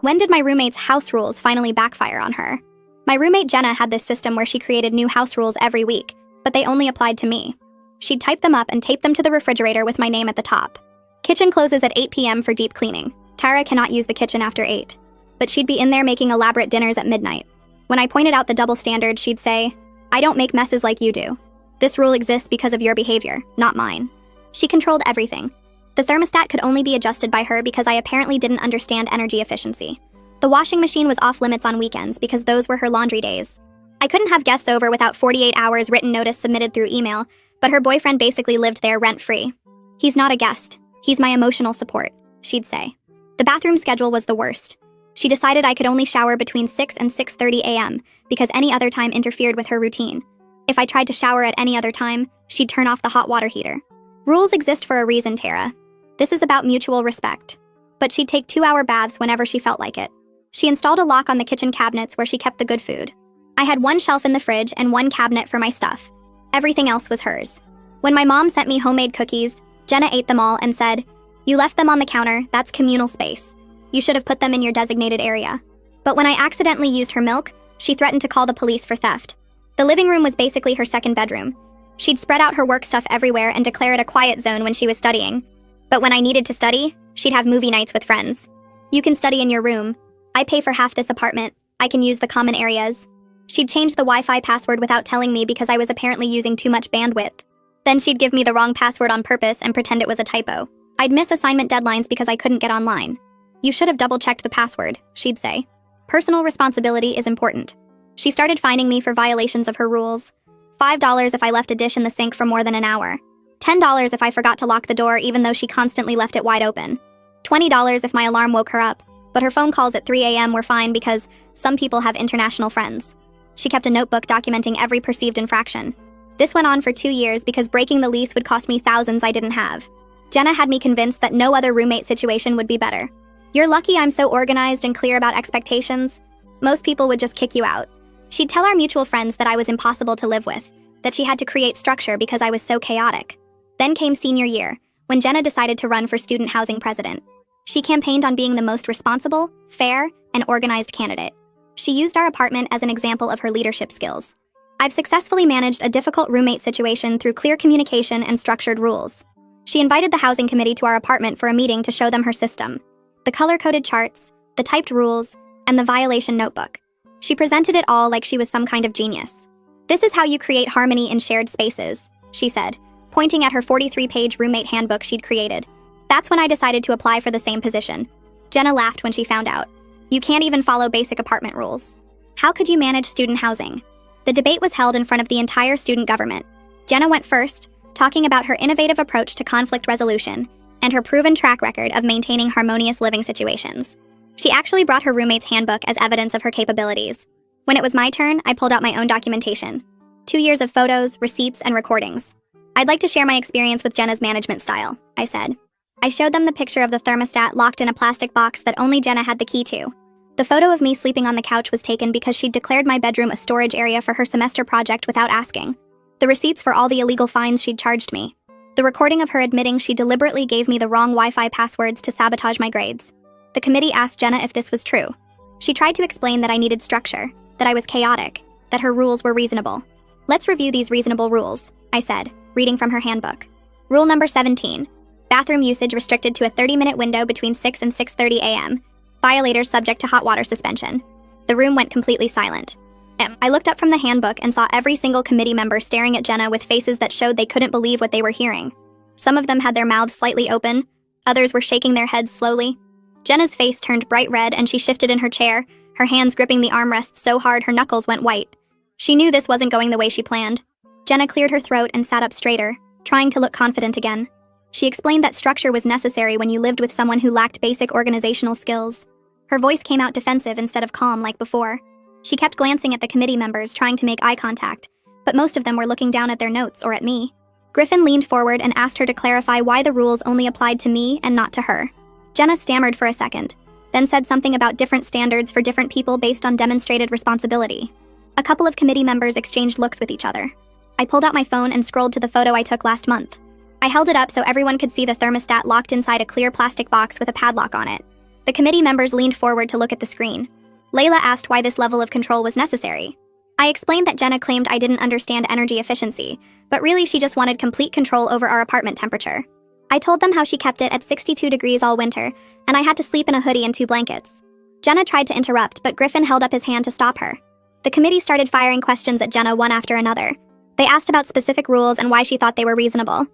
When did my roommate's house rules finally backfire on her? My roommate Jenna had this system where she created new house rules every week, but they only applied to me. She'd type them up and tape them to the refrigerator with my name at the top. Kitchen closes at 8 p.m. for deep cleaning. Tara cannot use the kitchen after 8. But she'd be in there making elaborate dinners at midnight. When I pointed out the double standard, she'd say, "I don't make messes like you do. This rule exists because of your behavior, not mine." She controlled everything. The thermostat could only be adjusted by her because I apparently didn't understand energy efficiency. The washing machine was off limits on weekends because those were her laundry days. I couldn't have guests over without 48 hours written notice submitted through email, but her boyfriend basically lived there rent-free. "He's not a guest. He's my emotional support," she'd say. The bathroom schedule was the worst. She decided I could only shower between 6 and 6:30 a.m. because any other time interfered with her routine. If I tried to shower at any other time, she'd turn off the hot water heater. Rules exist for a reason, Tara. This is about mutual respect. But she'd take 2-hour baths whenever she felt like it. She installed a lock on the kitchen cabinets where she kept the good food. I had one shelf in the fridge and one cabinet for my stuff. Everything else was hers. When my mom sent me homemade cookies, Jenna ate them all and said, "You left them on the counter, that's communal space. You should have put them in your designated area." But when I accidentally used her milk, she threatened to call the police for theft. The living room was basically her second bedroom. She'd spread out her work stuff everywhere and declare it a quiet zone when she was studying. But when I needed to study, she'd have movie nights with friends. "You can study in your room. I pay for half this apartment. I can use the common areas." She'd change the Wi-Fi password without telling me because I was apparently using too much bandwidth. Then she'd give me the wrong password on purpose and pretend it was a typo. I'd miss assignment deadlines because I couldn't get online. "You should have double-checked the password," she'd say. Personal responsibility is important. She started fining me for violations of her rules. $5 if I left a dish in the sink for more than an hour. $10 if I forgot to lock the door even though she constantly left it wide open. $20 if my alarm woke her up. But her phone calls at 3 a.m. were fine because some people have international friends. She kept a notebook documenting every perceived infraction. This went on for 2 years because breaking the lease would cost me thousands I didn't have. Jenna had me convinced that no other roommate situation would be better. "You're lucky I'm so organized and clear about expectations. Most people would just kick you out." She'd tell our mutual friends that I was impossible to live with, that she had to create structure because I was so chaotic. Then came senior year, when Jenna decided to run for student housing president. She campaigned on being the most responsible, fair, and organized candidate. She used our apartment as an example of her leadership skills. I've successfully managed a difficult roommate situation through clear communication and structured rules. She invited the housing committee to our apartment for a meeting to show them her system. The color-coded charts, the typed rules, and the violation notebook. She presented it all like she was some kind of genius. "This is how you create harmony in shared spaces," she said, pointing at her 43-page roommate handbook she'd created. That's when I decided to apply for the same position. Jenna laughed when she found out. "You can't even follow basic apartment rules. How could you manage student housing?" The debate was held in front of the entire student government. Jenna went first, talking about her innovative approach to conflict resolution and her proven track record of maintaining harmonious living situations. She actually brought her roommate's handbook as evidence of her capabilities. When it was my turn, I pulled out my own documentation. 2 years of photos, receipts, and recordings. "I'd like to share my experience with Jenna's management style," I said. I showed them the picture of the thermostat locked in a plastic box that only Jenna had the key to. The photo of me sleeping on the couch was taken because she'd declared my bedroom a storage area for her semester project without asking. The receipts for all the illegal fines she'd charged me. The recording of her admitting she deliberately gave me the wrong Wi-Fi passwords to sabotage my grades. The committee asked Jenna if this was true. She tried to explain that I needed structure, that I was chaotic, that her rules were reasonable. "Let's review these reasonable rules," I said, reading from her handbook. Rule number 17. Bathroom usage restricted to a 30-minute window between 6 and 6:30 a.m. Violators subject to hot water suspension. The room went completely silent. I looked up from the handbook and saw every single committee member staring at Jenna with faces that showed they couldn't believe what they were hearing. Some of them had their mouths slightly open. Others were shaking their heads slowly. Jenna's face turned bright red and she shifted in her chair, her hands gripping the armrests so hard her knuckles went white. She knew this wasn't going the way she planned. Jenna cleared her throat and sat up straighter, trying to look confident again. She explained that structure was necessary when you lived with someone who lacked basic organizational skills. Her voice came out defensive instead of calm like before. She kept glancing at the committee members, trying to make eye contact, but most of them were looking down at their notes or at me. Griffin leaned forward and asked her to clarify why the rules only applied to me and not to her. Jenna stammered for a second, then said something about different standards for different people based on demonstrated responsibility. A couple of committee members exchanged looks with each other. I pulled out my phone and scrolled to the photo I took last month. I held it up so everyone could see the thermostat locked inside a clear plastic box with a padlock on it. The committee members leaned forward to look at the screen. Layla asked why this level of control was necessary. I explained that Jenna claimed I didn't understand energy efficiency, but really she just wanted complete control over our apartment temperature. I told them how she kept it at 62 degrees all winter, and I had to sleep in a hoodie and 2 blankets. Jenna tried to interrupt, but Griffin held up his hand to stop her. The committee started firing questions at Jenna one after another. They asked about specific rules and why she thought they were reasonable.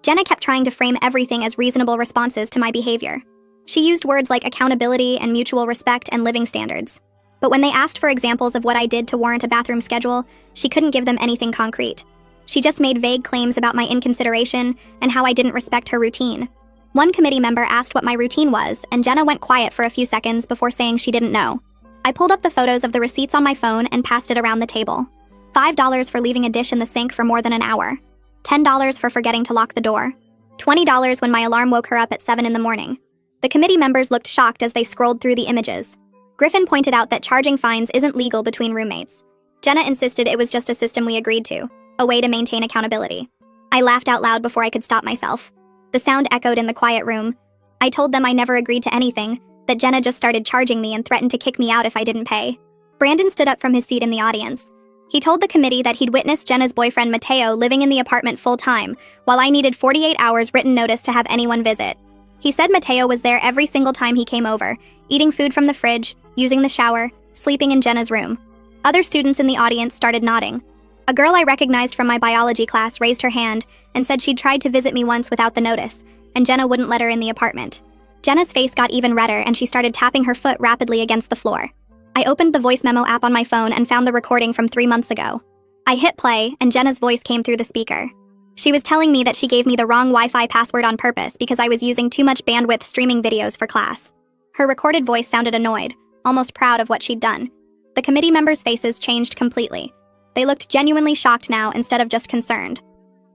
Jenna kept trying to frame everything as reasonable responses to my behavior. She used words like accountability and mutual respect and living standards. But when they asked for examples of what I did to warrant a bathroom schedule, she couldn't give them anything concrete. She just made vague claims about my inconsideration and how I didn't respect her routine. One committee member asked what my routine was, and Jenna went quiet for a few seconds before saying she didn't know. I pulled up the photos of the receipts on my phone and passed it around the table. $5 for leaving a dish in the sink for more than an hour. $10 for forgetting to lock the door. $20 when my alarm woke her up at 7 in the morning. The committee members looked shocked as they scrolled through the images. Griffin pointed out that charging fines isn't legal between roommates. Jenna insisted it was just a system we agreed to, a way to maintain accountability. I laughed out loud before I could stop myself. The sound echoed in the quiet room. I told them I never agreed to anything, that Jenna just started charging me and threatened to kick me out if I didn't pay. Brandon stood up from his seat in the audience. He told the committee that he'd witnessed Jenna's boyfriend Mateo living in the apartment full-time, while I needed 48 hours written notice to have anyone visit. He said Mateo was there every single time he came over, eating food from the fridge, using the shower, sleeping in Jenna's room. Other students in the audience started nodding. A girl I recognized from my biology class raised her hand and said she'd tried to visit me once without the notice, and Jenna wouldn't let her in the apartment. Jenna's face got even redder and she started tapping her foot rapidly against the floor. I opened the voice memo app on my phone and found the recording from 3 months ago. I hit play, and Jenna's voice came through the speaker. She was telling me that she gave me the wrong Wi-Fi password on purpose because I was using too much bandwidth streaming videos for class. Her recorded voice sounded annoyed, almost proud of what she'd done. The committee members' faces changed completely. They looked genuinely shocked now instead of just concerned.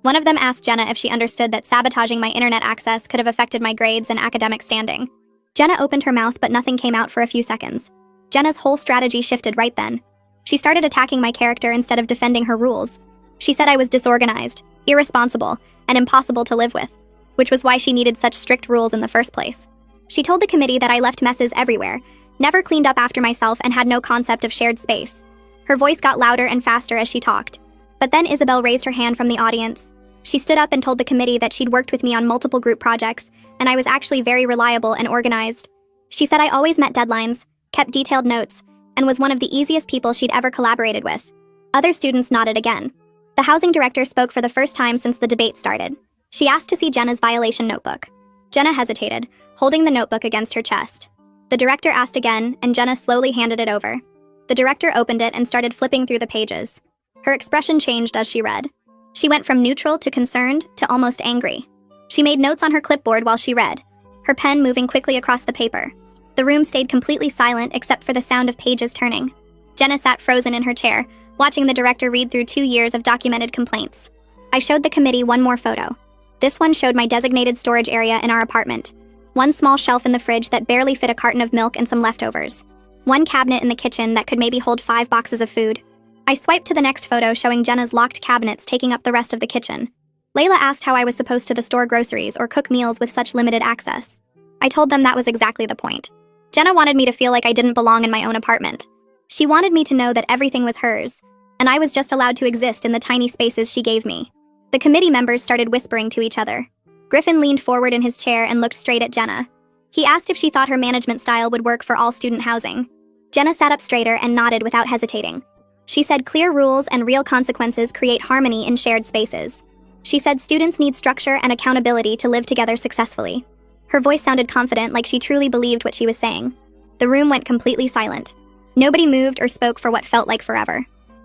One of them asked Jenna if she understood that sabotaging my internet access could have affected my grades and academic standing. Jenna opened her mouth, but nothing came out for a few seconds. Jenna's whole strategy shifted right then. She started attacking my character instead of defending her rules. She said I was disorganized, irresponsible, and impossible to live with, which was why she needed such strict rules in the first place. She told the committee that I left messes everywhere, never cleaned up after myself, and had no concept of shared space. Her voice got louder and faster as she talked. But then Isabel raised her hand from the audience. She stood up and told the committee that she'd worked with me on multiple group projects, and I was actually very reliable and organized. She said I always met deadlines, kept detailed notes, and was one of the easiest people she'd ever collaborated with. Other students nodded again. The housing director spoke for the first time since the debate started. She asked to see Jenna's violation notebook. Jenna hesitated, holding the notebook against her chest. The director asked again, and Jenna slowly handed it over. The director opened it and started flipping through the pages. Her expression changed as she read. She went from neutral to concerned to almost angry. She made notes on her clipboard while she read, her pen moving quickly across the paper. The room stayed completely silent except for the sound of pages turning. Jenna sat frozen in her chair, watching the director read through 2 years of documented complaints. I showed the committee one more photo. This one showed my designated storage area in our apartment. One small shelf in the fridge that barely fit a carton of milk and some leftovers. One cabinet in the kitchen that could maybe hold 5 boxes of food. I swiped to the next photo showing Jenna's locked cabinets taking up the rest of the kitchen. Layla asked how I was supposed to store groceries or cook meals with such limited access. I told them that was exactly the point. Jenna wanted me to feel like I didn't belong in my own apartment. She wanted me to know that everything was hers, and I was just allowed to exist in the tiny spaces she gave me. The committee members started whispering to each other. Griffin leaned forward in his chair and looked straight at Jenna. He asked if she thought her management style would work for all student housing. Jenna sat up straighter and nodded without hesitating. She said clear rules and real consequences create harmony in shared spaces. She said students need structure and accountability to live together successfully. Her voice sounded confident, like she truly believed what she was saying. The room went completely silent. Nobody moved or spoke for what felt like forever.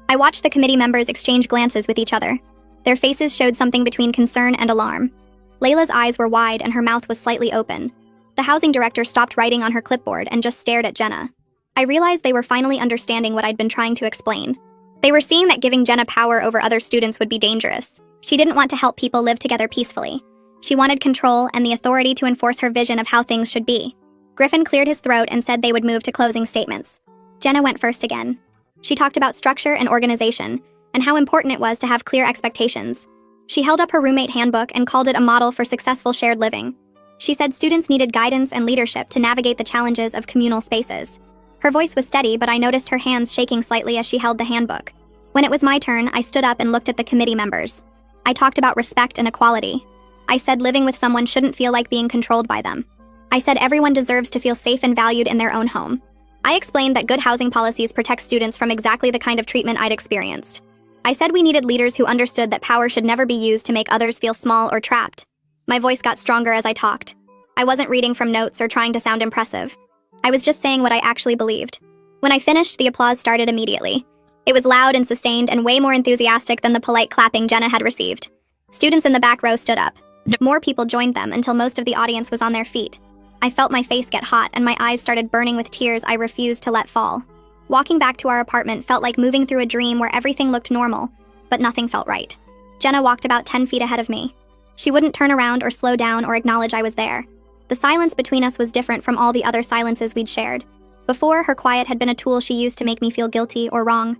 I watched the committee members exchange glances with each other. Their faces showed something between concern and alarm. Layla's eyes were wide and her mouth was slightly open. The housing director stopped writing on her clipboard and just stared at Jenna. I realized they were finally understanding what I'd been trying to explain. They were seeing that giving Jenna power over other students would be dangerous. She didn't want to help people live together peacefully. She wanted control and the authority to enforce her vision of how things should be. Griffin cleared his throat and said they would move to closing statements. Jenna went first again. She talked about structure and organization, and how important it was to have clear expectations. She held up her roommate handbook and called it a model for successful shared living. She said students needed guidance and leadership to navigate the challenges of communal spaces. Her voice was steady, but I noticed her hands shaking slightly as she held the handbook. When it was my turn, I stood up and looked at the committee members. I talked about respect and equality. I said living with someone shouldn't feel like being controlled by them. I said everyone deserves to feel safe and valued in their own home. I explained that good housing policies protect students from exactly the kind of treatment I'd experienced. I said we needed leaders who understood that power should never be used to make others feel small or trapped. My voice got stronger as I talked. I wasn't reading from notes or trying to sound impressive. I was just saying what I actually believed. When I finished, the applause started immediately. It was loud and sustained and way more enthusiastic than the polite clapping Jenna had received. Students in the back row stood up. More people joined them until most of the audience was on their feet. I felt my face get hot and my eyes started burning with tears I refused to let fall. Walking back to our apartment felt like moving through a dream where everything looked normal, but nothing felt right. Jenna walked about 10 feet ahead of me. She wouldn't turn around or slow down or acknowledge I was there. The silence between us was different from all the other silences we'd shared. Before, her quiet had been a tool she used to make me feel guilty or wrong.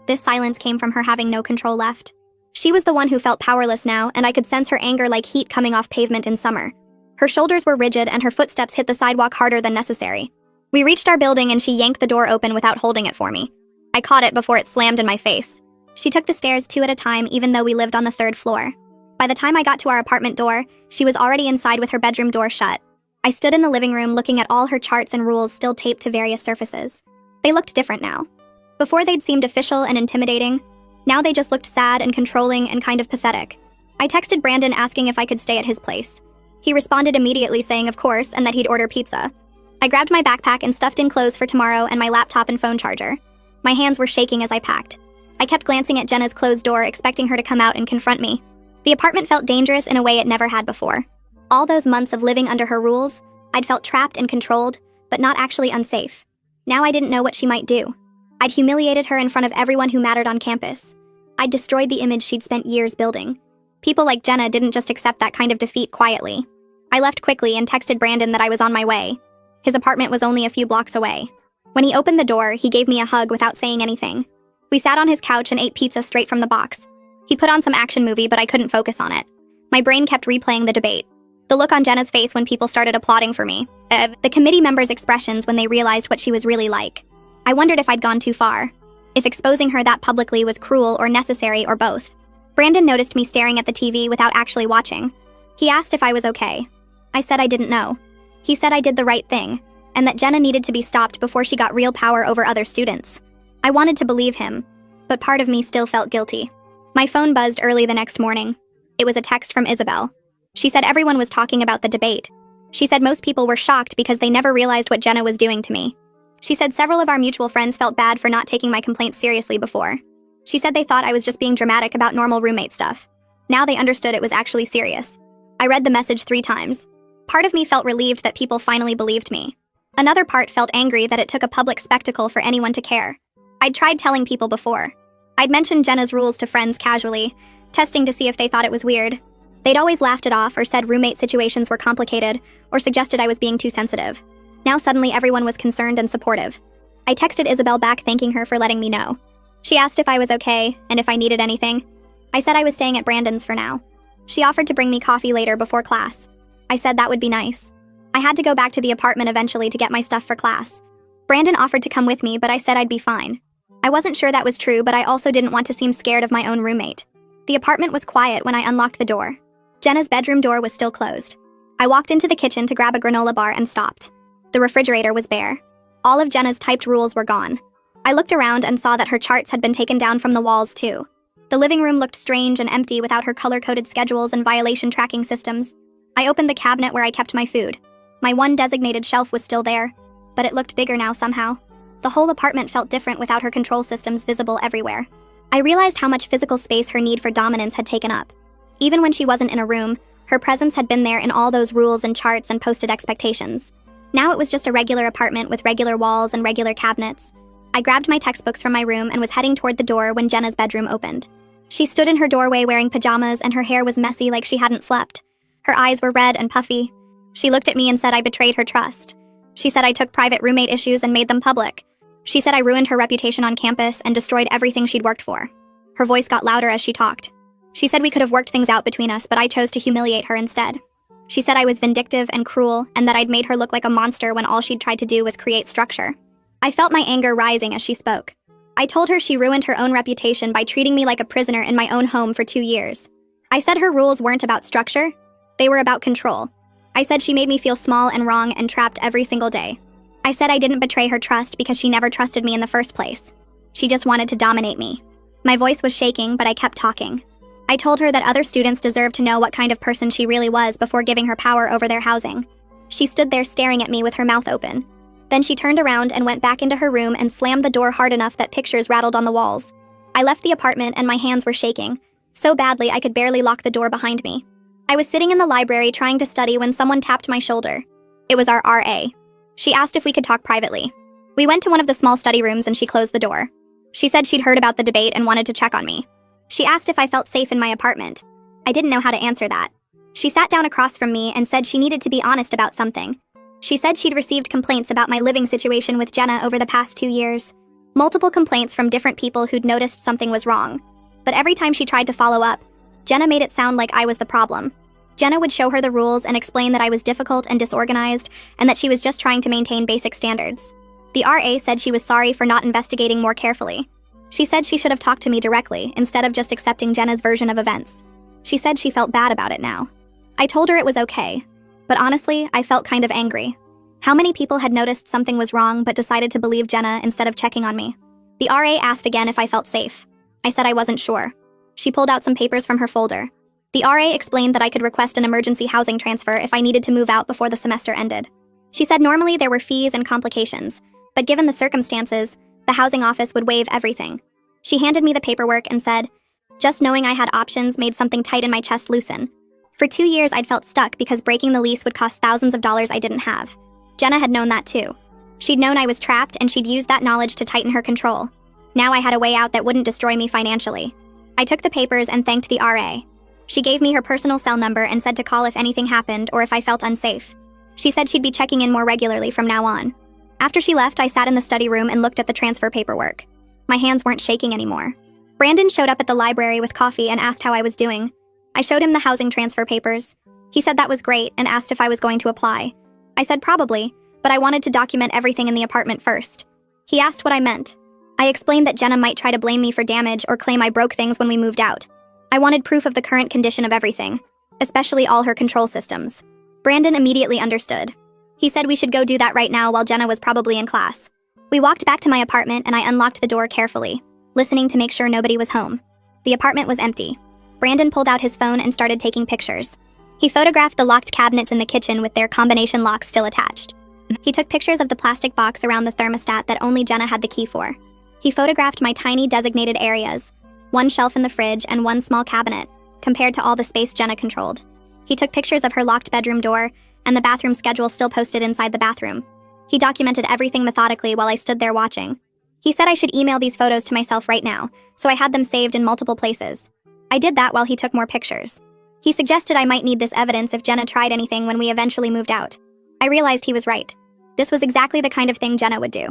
This silence came from her having no control left. She was the one who felt powerless now, and I could sense her anger like heat coming off pavement in summer. Her shoulders were rigid and her footsteps hit the sidewalk harder than necessary. We reached our building and she yanked the door open without holding it for me. I caught it before it slammed in my face. She took the stairs 2 at a time even though we lived on the 3rd floor. By the time I got to our apartment door, she was already inside with her bedroom door shut. I stood in the living room looking at all her charts and rules still taped to various surfaces. They looked different now. Before they'd seemed official and intimidating. Now they just looked sad and controlling and kind of pathetic. I texted Brandon asking if I could stay at his place. He responded immediately saying of course and that he'd order pizza. I grabbed my backpack and stuffed in clothes for tomorrow and my laptop and phone charger. My hands were shaking as I packed. I kept glancing at Jenna's closed door, expecting her to come out and confront me. The apartment felt dangerous in a way it never had before. All those months of living under her rules, I'd felt trapped and controlled, but not actually unsafe. Now I didn't know what she might do. I'd humiliated her in front of everyone who mattered on campus. I'd destroyed the image she'd spent years building. People like Jenna didn't just accept that kind of defeat quietly. I left quickly and texted Brandon that I was on my way. His apartment was only a few blocks away. When he opened the door, he gave me a hug without saying anything. We sat on his couch and ate pizza straight from the box. He put on some action movie, but I couldn't focus on it. My brain kept replaying the debate. The look on Jenna's face when people started applauding for me. The committee members' expressions when they realized what she was really like. I wondered if I'd gone too far. If exposing her that publicly was cruel or necessary or both. Brandon noticed me staring at the TV without actually watching. He asked if I was okay. I said I didn't know. He said I did the right thing, and that Jenna needed to be stopped before she got real power over other students. I wanted to believe him, but part of me still felt guilty. My phone buzzed early the next morning. It was a text from Isabel. She said everyone was talking about the debate. She said most people were shocked because they never realized what Jenna was doing to me. She said several of our mutual friends felt bad for not taking my complaints seriously before. She said they thought I was just being dramatic about normal roommate stuff. Now they understood it was actually serious. I read the message 3 times. Part of me felt relieved that people finally believed me. Another part felt angry that it took a public spectacle for anyone to care. I'd tried telling people before. I'd mentioned Jenna's rules to friends casually, testing to see if they thought it was weird. They'd always laughed it off or said roommate situations were complicated or suggested I was being too sensitive. Now suddenly everyone was concerned and supportive. I texted Isabel back thanking her for letting me know. She asked if I was okay and if I needed anything. I said I was staying at Brandon's for now. She offered to bring me coffee later before class. I said that would be nice. I had to go back to the apartment eventually to get my stuff for class. Brandon offered to come with me, but I said I'd be fine. I wasn't sure that was true, but I also didn't want to seem scared of my own roommate. The apartment was quiet when I unlocked the door. Jenna's bedroom door was still closed. I walked into the kitchen to grab a granola bar and stopped. The refrigerator was bare. All of Jenna's typed rules were gone. I looked around and saw that her charts had been taken down from the walls too. The living room looked strange and empty without her color-coded schedules and violation tracking systems. I opened the cabinet where I kept my food. My one designated shelf was still there, but it looked bigger now somehow. The whole apartment felt different without her control systems visible everywhere. I realized how much physical space her need for dominance had taken up. Even when she wasn't in a room, her presence had been there in all those rules and charts and posted expectations. Now it was just a regular apartment with regular walls and regular cabinets. I grabbed my textbooks from my room and was heading toward the door when Jenna's bedroom opened. She stood in her doorway wearing pajamas and her hair was messy like she hadn't slept. Her eyes were red and puffy. She looked at me and said I betrayed her trust. She said I took private roommate issues and made them public. She said I ruined her reputation on campus and destroyed everything she'd worked for. Her voice got louder as she talked. She said we could have worked things out between us, but I chose to humiliate her instead. She said I was vindictive and cruel, and that I'd made her look like a monster when all she'd tried to do was create structure. I felt my anger rising as she spoke. I told her she ruined her own reputation by treating me like a prisoner in my own home for 2 years. I said her rules weren't about structure, they were about control. I said she made me feel small and wrong and trapped every single day. I said I didn't betray her trust because she never trusted me in the first place. She just wanted to dominate me. My voice was shaking, but I kept talking. I told her that other students deserved to know what kind of person she really was before giving her power over their housing. She stood there staring at me with her mouth open. Then she turned around and went back into her room and slammed the door hard enough that pictures rattled on the walls. I left the apartment and my hands were shaking, so badly I could barely lock the door behind me. I was sitting in the library trying to study when someone tapped my shoulder. It was our RA. She asked if we could talk privately. We went to one of the small study rooms and she closed the door. She said she'd heard about the debate and wanted to check on me. She asked if I felt safe in my apartment. I didn't know how to answer that. She sat down across from me and said she needed to be honest about something. She said she'd received complaints about my living situation with Jenna over the past 2 years. Multiple complaints from different people who'd noticed something was wrong. But every time she tried to follow up, Jenna made it sound like I was the problem. Jenna would show her the rules and explain that I was difficult and disorganized and that she was just trying to maintain basic standards. The RA said she was sorry for not investigating more carefully. She said she should have talked to me directly instead of just accepting Jenna's version of events. She said she felt bad about it now. I told her it was okay, but honestly, I felt kind of angry. How many people had noticed something was wrong but decided to believe Jenna instead of checking on me? The RA asked again if I felt safe. I said I wasn't sure. She pulled out some papers from her folder. The RA explained that I could request an emergency housing transfer if I needed to move out before the semester ended. She said normally there were fees and complications, but given the circumstances, the housing office would waive everything. She handed me the paperwork and said, just knowing I had options made something tight in my chest loosen. For 2 years I'd felt stuck because breaking the lease would cost thousands of dollars I didn't have. Jenna had known that too. She'd known I was trapped and she'd used that knowledge to tighten her control. Now I had a way out that wouldn't destroy me financially. I took the papers and thanked the RA. She gave me her personal cell number and said to call if anything happened or if I felt unsafe. She said she'd be checking in more regularly from now on. After she left, I sat in the study room and looked at the transfer paperwork. My hands weren't shaking anymore. Brandon showed up at the library with coffee and asked how I was doing. I showed him the housing transfer papers. He said that was great and asked if I was going to apply. I said probably, but I wanted to document everything in the apartment first. He asked what I meant. I explained that Jenna might try to blame me for damage or claim I broke things when we moved out. I wanted proof of the current condition of everything, especially all her control systems. Brandon immediately understood. He said we should go do that right now while Jenna was probably in class. We walked back to my apartment and I unlocked the door carefully, listening to make sure nobody was home. The apartment was empty. Brandon pulled out his phone and started taking pictures. He photographed the locked cabinets in the kitchen with their combination locks still attached. He took pictures of the plastic box around the thermostat that only Jenna had the key for. He photographed my tiny designated areas, one shelf in the fridge and one small cabinet, compared to all the space Jenna controlled. He took pictures of her locked bedroom door and the bathroom schedule still posted inside the bathroom. He documented everything methodically while I stood there watching. He said I should email these photos to myself right now, so I had them saved in multiple places. I did that while he took more pictures. He suggested I might need this evidence if Jenna tried anything when we eventually moved out. I realized he was right. This was exactly the kind of thing Jenna would do.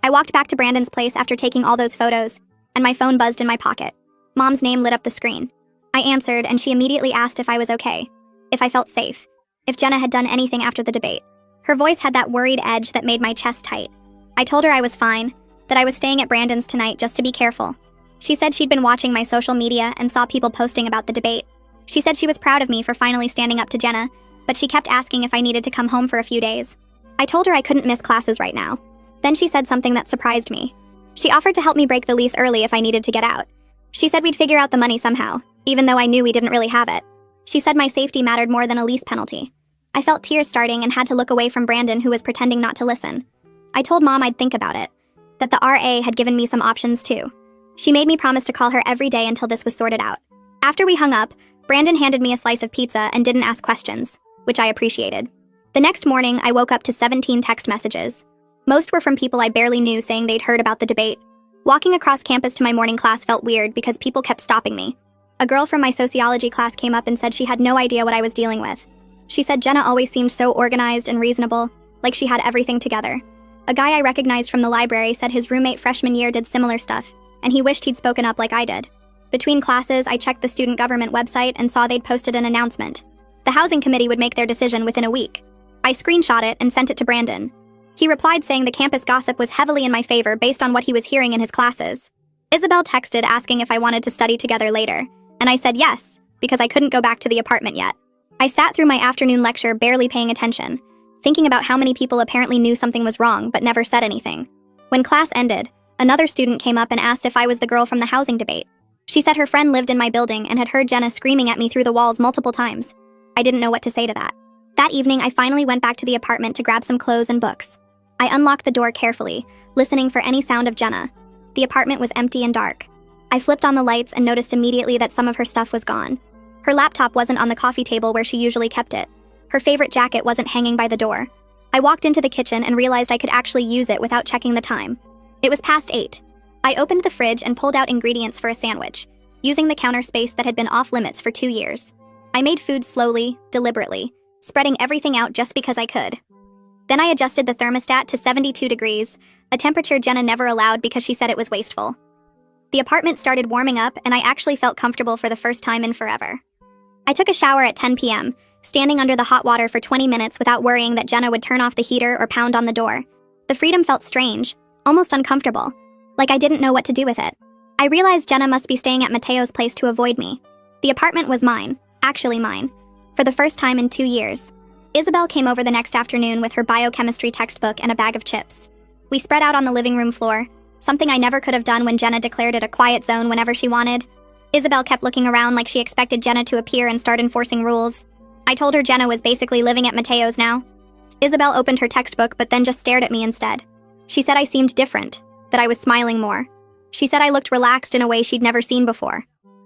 I walked back to Brandon's place after taking all those photos, and my phone buzzed in my pocket. Mom's name lit up the screen. I answered, and she immediately asked if I was okay, if I felt safe, if Jenna had done anything after the debate. Her voice had that worried edge that made my chest tight. I told her I was fine, that I was staying at Brandon's tonight just to be careful. She said she'd been watching my social media and saw people posting about the debate. She said she was proud of me for finally standing up to Jenna, but she kept asking if I needed to come home for a few days. I told her I couldn't miss classes right now. Then she said something that surprised me. She offered to help me break the lease early if I needed to get out. She said we'd figure out the money somehow, even though I knew we didn't really have it. She said my safety mattered more than a lease penalty. I felt tears starting and had to look away from Brandon, who was pretending not to listen. I told Mom I'd think about it, that the RA had given me some options too. She made me promise to call her every day until this was sorted out. After we hung up, Brandon handed me a slice of pizza and didn't ask questions, which I appreciated. The next morning, I woke up to 17 text messages. Most were from people I barely knew saying they'd heard about the debate. Walking across campus to my morning class felt weird because people kept stopping me. A girl from my sociology class came up and said she had no idea what I was dealing with. She said Jenna always seemed so organized and reasonable, like she had everything together. A guy I recognized from the library said his roommate freshman year did similar stuff, and he wished he'd spoken up like I did. Between classes, I checked the student government website and saw they'd posted an announcement The housing committee would make their decision within a week. I screenshot it and sent it to Brandon. He replied saying the campus gossip was heavily in my favor based on what he was hearing in his classes. Isabel texted asking if I wanted to study together later, and I said yes, because I couldn't go back to the apartment yet. I sat through my afternoon lecture barely paying attention, thinking about how many people apparently knew something was wrong but never said anything. When class ended, another student came up and asked if I was the girl from the housing debate. She said her friend lived in my building and had heard Jenna screaming at me through the walls multiple times. I didn't know what to say to that. That evening, I finally went back to the apartment to grab some clothes and books. I unlocked the door carefully, listening for any sound of Jenna. The apartment was empty and dark. I flipped on the lights and noticed immediately that some of her stuff was gone. Her laptop wasn't on the coffee table where she usually kept it. Her favorite jacket wasn't hanging by the door. I walked into the kitchen and realized I could actually use it without checking the time. It was past 8. I opened the fridge and pulled out ingredients for a sandwich, using the counter space that had been off limits for 2 years. I made food slowly, deliberately, spreading everything out just because I could. Then I adjusted the thermostat to 72 degrees, a temperature Jenna never allowed because she said it was wasteful. The apartment started warming up and I actually felt comfortable for the first time in forever. I took a shower at 10 p.m., standing under the hot water for 20 minutes without worrying that Jenna would turn off the heater or pound on the door. The freedom felt strange, almost uncomfortable, like I didn't know what to do with it. I realized Jenna must be staying at Mateo's place to avoid me. The apartment was mine, actually mine, for the first time in 2 years. Isabel came over the next afternoon with her biochemistry textbook and a bag of chips. We spread out on the living room floor, something I never could have done when Jenna declared it a quiet zone whenever she wanted. Isabel kept looking around like she expected Jenna to appear and start enforcing rules. I told her Jenna was basically living at Mateo's now. Isabel opened her textbook but then just stared at me instead. She said I seemed different, that I was smiling more. She said I looked relaxed in a way she'd never seen before.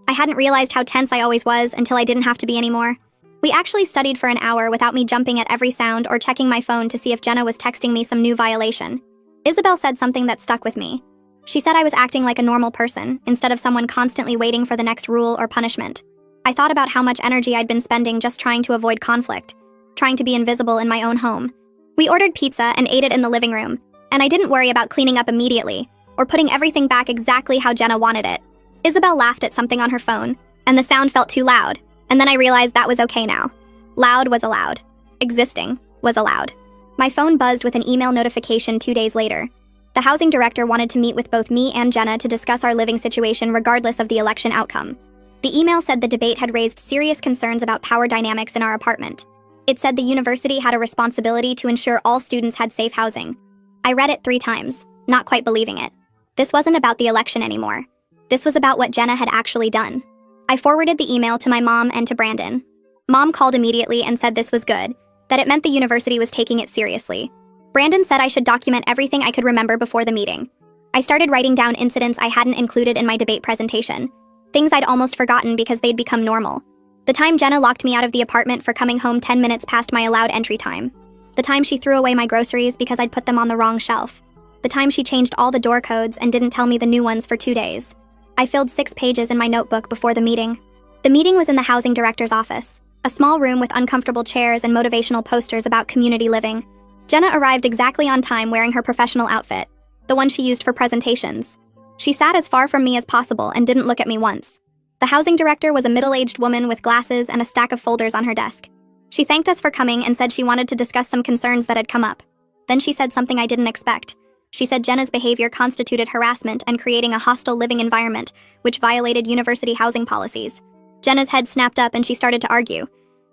I hadn't realized how tense I always was until I didn't have to be anymore. We actually studied for an hour without me jumping at every sound or checking my phone to see if Jenna was texting me some new violation. Isabel said something that stuck with me. She said I was acting like a normal person, instead of someone constantly waiting for the next rule or punishment. I thought about how much energy I'd been spending just trying to avoid conflict, trying to be invisible in my own home. We ordered pizza and ate it in the living room, and I didn't worry about cleaning up immediately, or putting everything back exactly how Jenna wanted it. Isabel laughed at something on her phone, and the sound felt too loud, and then I realized that was okay now. Loud was allowed. Existing was allowed. My phone buzzed with an email notification 2 days later. The housing director wanted to meet with both me and Jenna to discuss our living situation regardless of the election outcome. The email said the debate had raised serious concerns about power dynamics in our apartment. It said the university had a responsibility to ensure all students had safe housing. I read it 3 times, not quite believing it. This wasn't about the election anymore. This was about what Jenna had actually done. I forwarded the email to my mom and to Brandon. Mom called immediately and said this was good, that it meant the university was taking it seriously. Brandon said I should document everything I could remember before the meeting. I started writing down incidents I hadn't included in my debate presentation, things I'd almost forgotten because they'd become normal. The time Jenna locked me out of the apartment for coming home 10 minutes past my allowed entry time. The time she threw away my groceries because I'd put them on the wrong shelf. The time she changed all the door codes and didn't tell me the new ones for 2 days. I filled 6 pages in my notebook before the meeting. The meeting was in the housing director's office, a small room with uncomfortable chairs and motivational posters about community living. Jenna arrived exactly on time wearing her professional outfit, the one she used for presentations. She sat as far from me as possible and didn't look at me once. The housing director was a middle-aged woman with glasses and a stack of folders on her desk. She thanked us for coming and said she wanted to discuss some concerns that had come up. Then she said something I didn't expect. She said Jenna's behavior constituted harassment and creating a hostile living environment, which violated university housing policies. Jenna's head snapped up and she started to argue.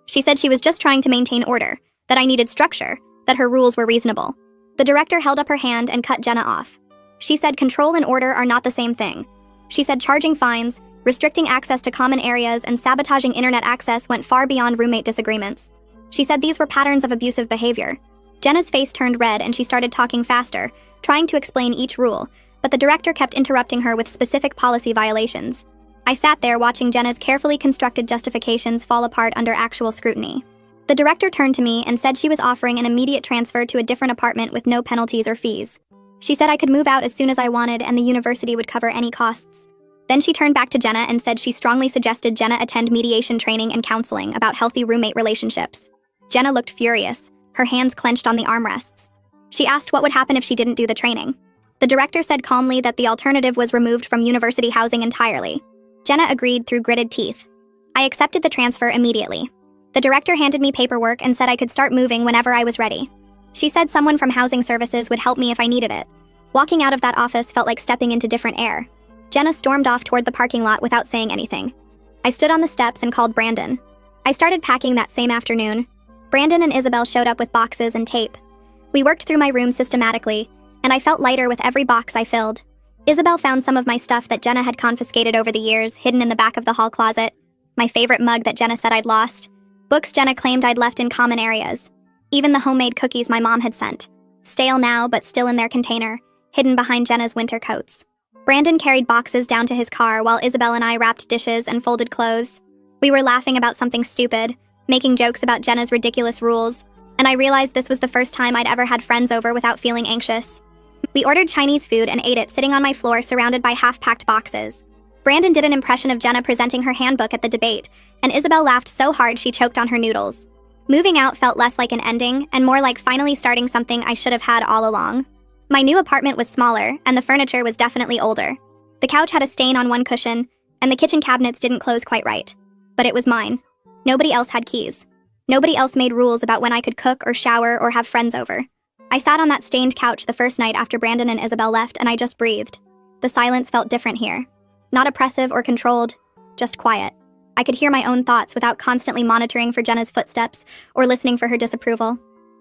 She said she was just trying to maintain order, that I needed structure, that her rules were reasonable. The director held up her hand and cut Jenna off. She said control and order are not the same thing. She said charging fines, restricting access to common areas, and sabotaging internet access went far beyond roommate disagreements. She said these were patterns of abusive behavior. Jenna's face turned red and she started talking faster, trying to explain each rule, but the director kept interrupting her with specific policy violations. I sat there watching Jenna's carefully constructed justifications fall apart under actual scrutiny. The director turned to me and said she was offering an immediate transfer to a different apartment with no penalties or fees. She said I could move out as soon as I wanted and the university would cover any costs. Then she turned back to Jenna and said she strongly suggested Jenna attend mediation training and counseling about healthy roommate relationships. Jenna looked furious, her hands clenched on the armrests. She asked what would happen if she didn't do the training. The director said calmly that the alternative was removed from university housing entirely. Jenna agreed through gritted teeth. I accepted the transfer immediately. The director handed me paperwork and said I could start moving whenever I was ready. She said someone from housing services would help me if I needed it. Walking out of that office felt like stepping into different air. Jenna stormed off toward the parking lot without saying anything. I stood on the steps and called Brandon. I started packing that same afternoon. Brandon and Isabel showed up with boxes and tape. We worked through my room systematically, and I felt lighter with every box I filled. Isabel found some of my stuff that Jenna had confiscated over the years, hidden in the back of the hall closet. My favorite mug that Jenna said I'd lost. Books Jenna claimed I'd left in common areas. Even the homemade cookies my mom had sent. Stale now, but still in their container, hidden behind Jenna's winter coats. Brandon carried boxes down to his car while Isabel and I wrapped dishes and folded clothes. We were laughing about something stupid, making jokes about Jenna's ridiculous rules, and I realized this was the first time I'd ever had friends over without feeling anxious. We ordered Chinese food and ate it sitting on my floor surrounded by half-packed boxes. Brandon did an impression of Jenna presenting her handbook at the debate, and Isabel laughed so hard she choked on her noodles. Moving out felt less like an ending and more like finally starting something I should have had all along. My new apartment was smaller, and the furniture was definitely older. The couch had a stain on one cushion, and the kitchen cabinets didn't close quite right. But it was mine. Nobody else had keys. Nobody else made rules about when I could cook or shower or have friends over. I sat on that stained couch the first night after Brandon and Isabel left, and I just breathed. The silence felt different here. Not oppressive or controlled, just quiet. I could hear my own thoughts without constantly monitoring for Jenna's footsteps or listening for her disapproval.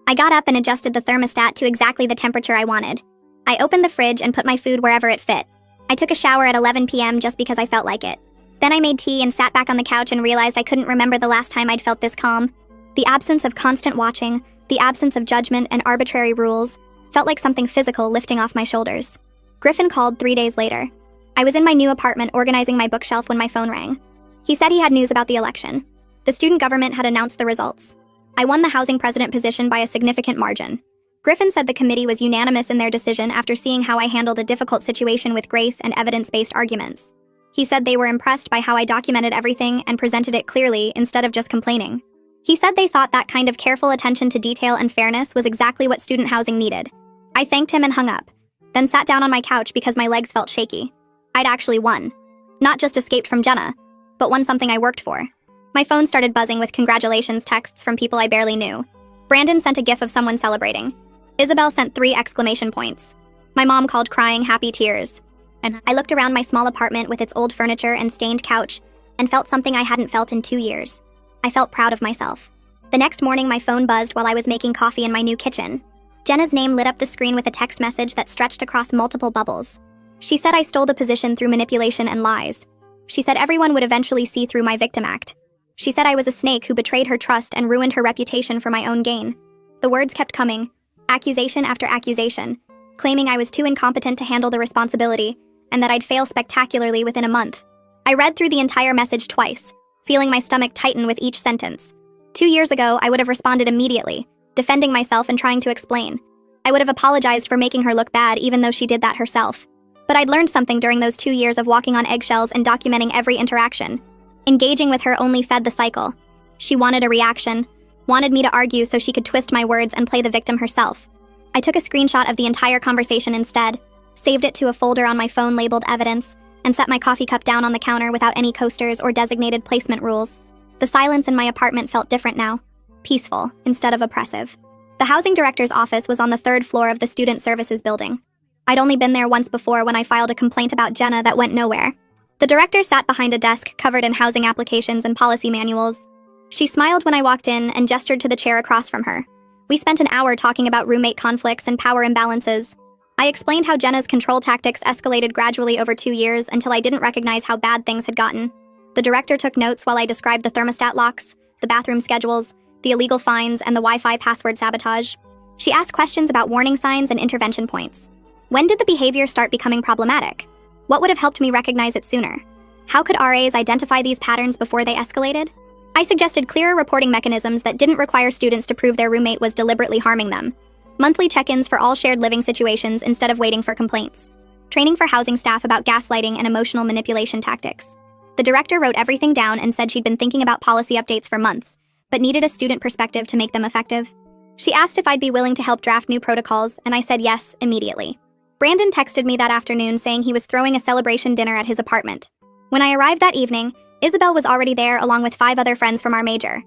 I got up and adjusted the thermostat to exactly the temperature I wanted. I opened the fridge and put my food wherever it fit. I took a shower at 11 p.m. just because I felt like it. Then I made tea and sat back on the couch and realized I couldn't remember the last time I'd felt this calm. The absence of constant watching, the absence of judgment and arbitrary rules, felt like something physical lifting off my shoulders. Griffin called 3 days later. I was in my new apartment organizing my bookshelf when my phone rang. He said he had news about the election. The student government had announced the results. I won the housing president position by a significant margin. Griffin said the committee was unanimous in their decision after seeing how I handled a difficult situation with grace and evidence-based arguments. He said they were impressed by how I documented everything and presented it clearly instead of just complaining. He said they thought that kind of careful attention to detail and fairness was exactly what student housing needed. I thanked him and hung up, then sat down on my couch because my legs felt shaky. I'd actually won. Not just escaped from Jenna, but won something I worked for. My phone started buzzing with congratulations texts from people I barely knew. Brandon sent a gif of someone celebrating. Isabel sent 3 exclamation points. My mom called crying happy tears. And I looked around my small apartment with its old furniture and stained couch and felt something I hadn't felt in 2 years. I felt proud of myself. The next morning, my phone buzzed while I was making coffee in my new kitchen. Jenna's name lit up the screen with a text message that stretched across multiple bubbles. She said I stole the position through manipulation and lies. She said everyone would eventually see through my victim act. She said I was a snake who betrayed her trust and ruined her reputation for my own gain. The words kept coming, accusation after accusation, claiming I was too incompetent to handle the responsibility and that I'd fail spectacularly within a month. I read through the entire message twice, feeling my stomach tighten with each sentence. 2 years ago, I would have responded immediately, defending myself and trying to explain. I would have apologized for making her look bad even though she did that herself. But I'd learned something during those 2 years of walking on eggshells and documenting every interaction. Engaging with her only fed the cycle. She wanted a reaction, wanted me to argue so she could twist my words and play the victim herself. I took a screenshot of the entire conversation instead, saved it to a folder on my phone labeled evidence, and set my coffee cup down on the counter without any coasters or designated placement rules. The silence in my apartment felt different now. Peaceful, instead of oppressive. The housing director's office was on the 3rd floor of the Student Services building. I'd only been there once before when I filed a complaint about Jenna that went nowhere. The director sat behind a desk covered in housing applications and policy manuals. She smiled when I walked in and gestured to the chair across from her. We spent an hour talking about roommate conflicts and power imbalances. I explained how Jenna's control tactics escalated gradually over 2 years until I didn't recognize how bad things had gotten. The director took notes while I described the thermostat locks, the bathroom schedules, the illegal fines, and the Wi-Fi password sabotage. She asked questions about warning signs and intervention points. When did the behavior start becoming problematic? What would have helped me recognize it sooner? How could RAs identify these patterns before they escalated? I suggested clearer reporting mechanisms that didn't require students to prove their roommate was deliberately harming them. Monthly check-ins for all shared living situations instead of waiting for complaints. Training for housing staff about gaslighting and emotional manipulation tactics. The director wrote everything down and said she'd been thinking about policy updates for months, but needed a student perspective to make them effective. She asked if I'd be willing to help draft new protocols, and I said yes, immediately. Brandon texted me that afternoon saying he was throwing a celebration dinner at his apartment. When I arrived that evening, Isabel was already there along with 5 other friends from our major.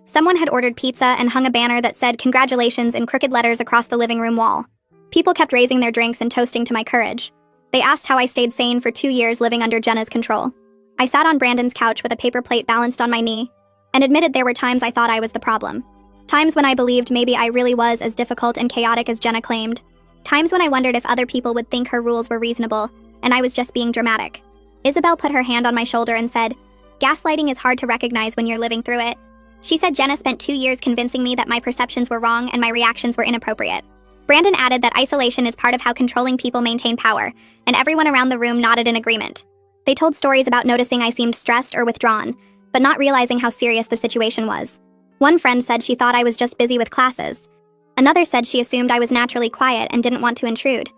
Someone had ordered pizza and hung a banner that said "Congratulations" in crooked letters across the living room wall. People kept raising their drinks and toasting to my courage. They asked how I stayed sane for 2 years living under Jenna's control. I sat on Brandon's couch with a paper plate balanced on my knee and admitted there were times I thought I was the problem. Times when I believed maybe I really was as difficult and chaotic as Jenna claimed. Times when I wondered if other people would think her rules were reasonable and I was just being dramatic. Isabel put her hand on my shoulder and said, "Gaslighting is hard to recognize when you're living through it." She said Jenna spent 2 years convincing me that my perceptions were wrong and my reactions were inappropriate. Brandon added that isolation is part of how controlling people maintain power, and everyone around the room nodded in agreement. They told stories about noticing I seemed stressed or withdrawn, but not realizing how serious the situation was. One friend said she thought I was just busy with classes. Another said she assumed I was naturally quiet and didn't want to intrude.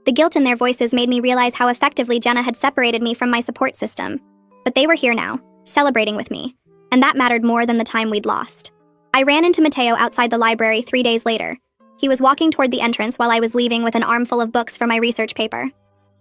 The guilt in their voices made me realize how effectively Jenna had separated me from my support system. But they were here now, celebrating with me, and that mattered more than the time we'd lost. I ran into Mateo outside the library 3 days later. He was walking toward the entrance while I was leaving with an armful of books for my research paper.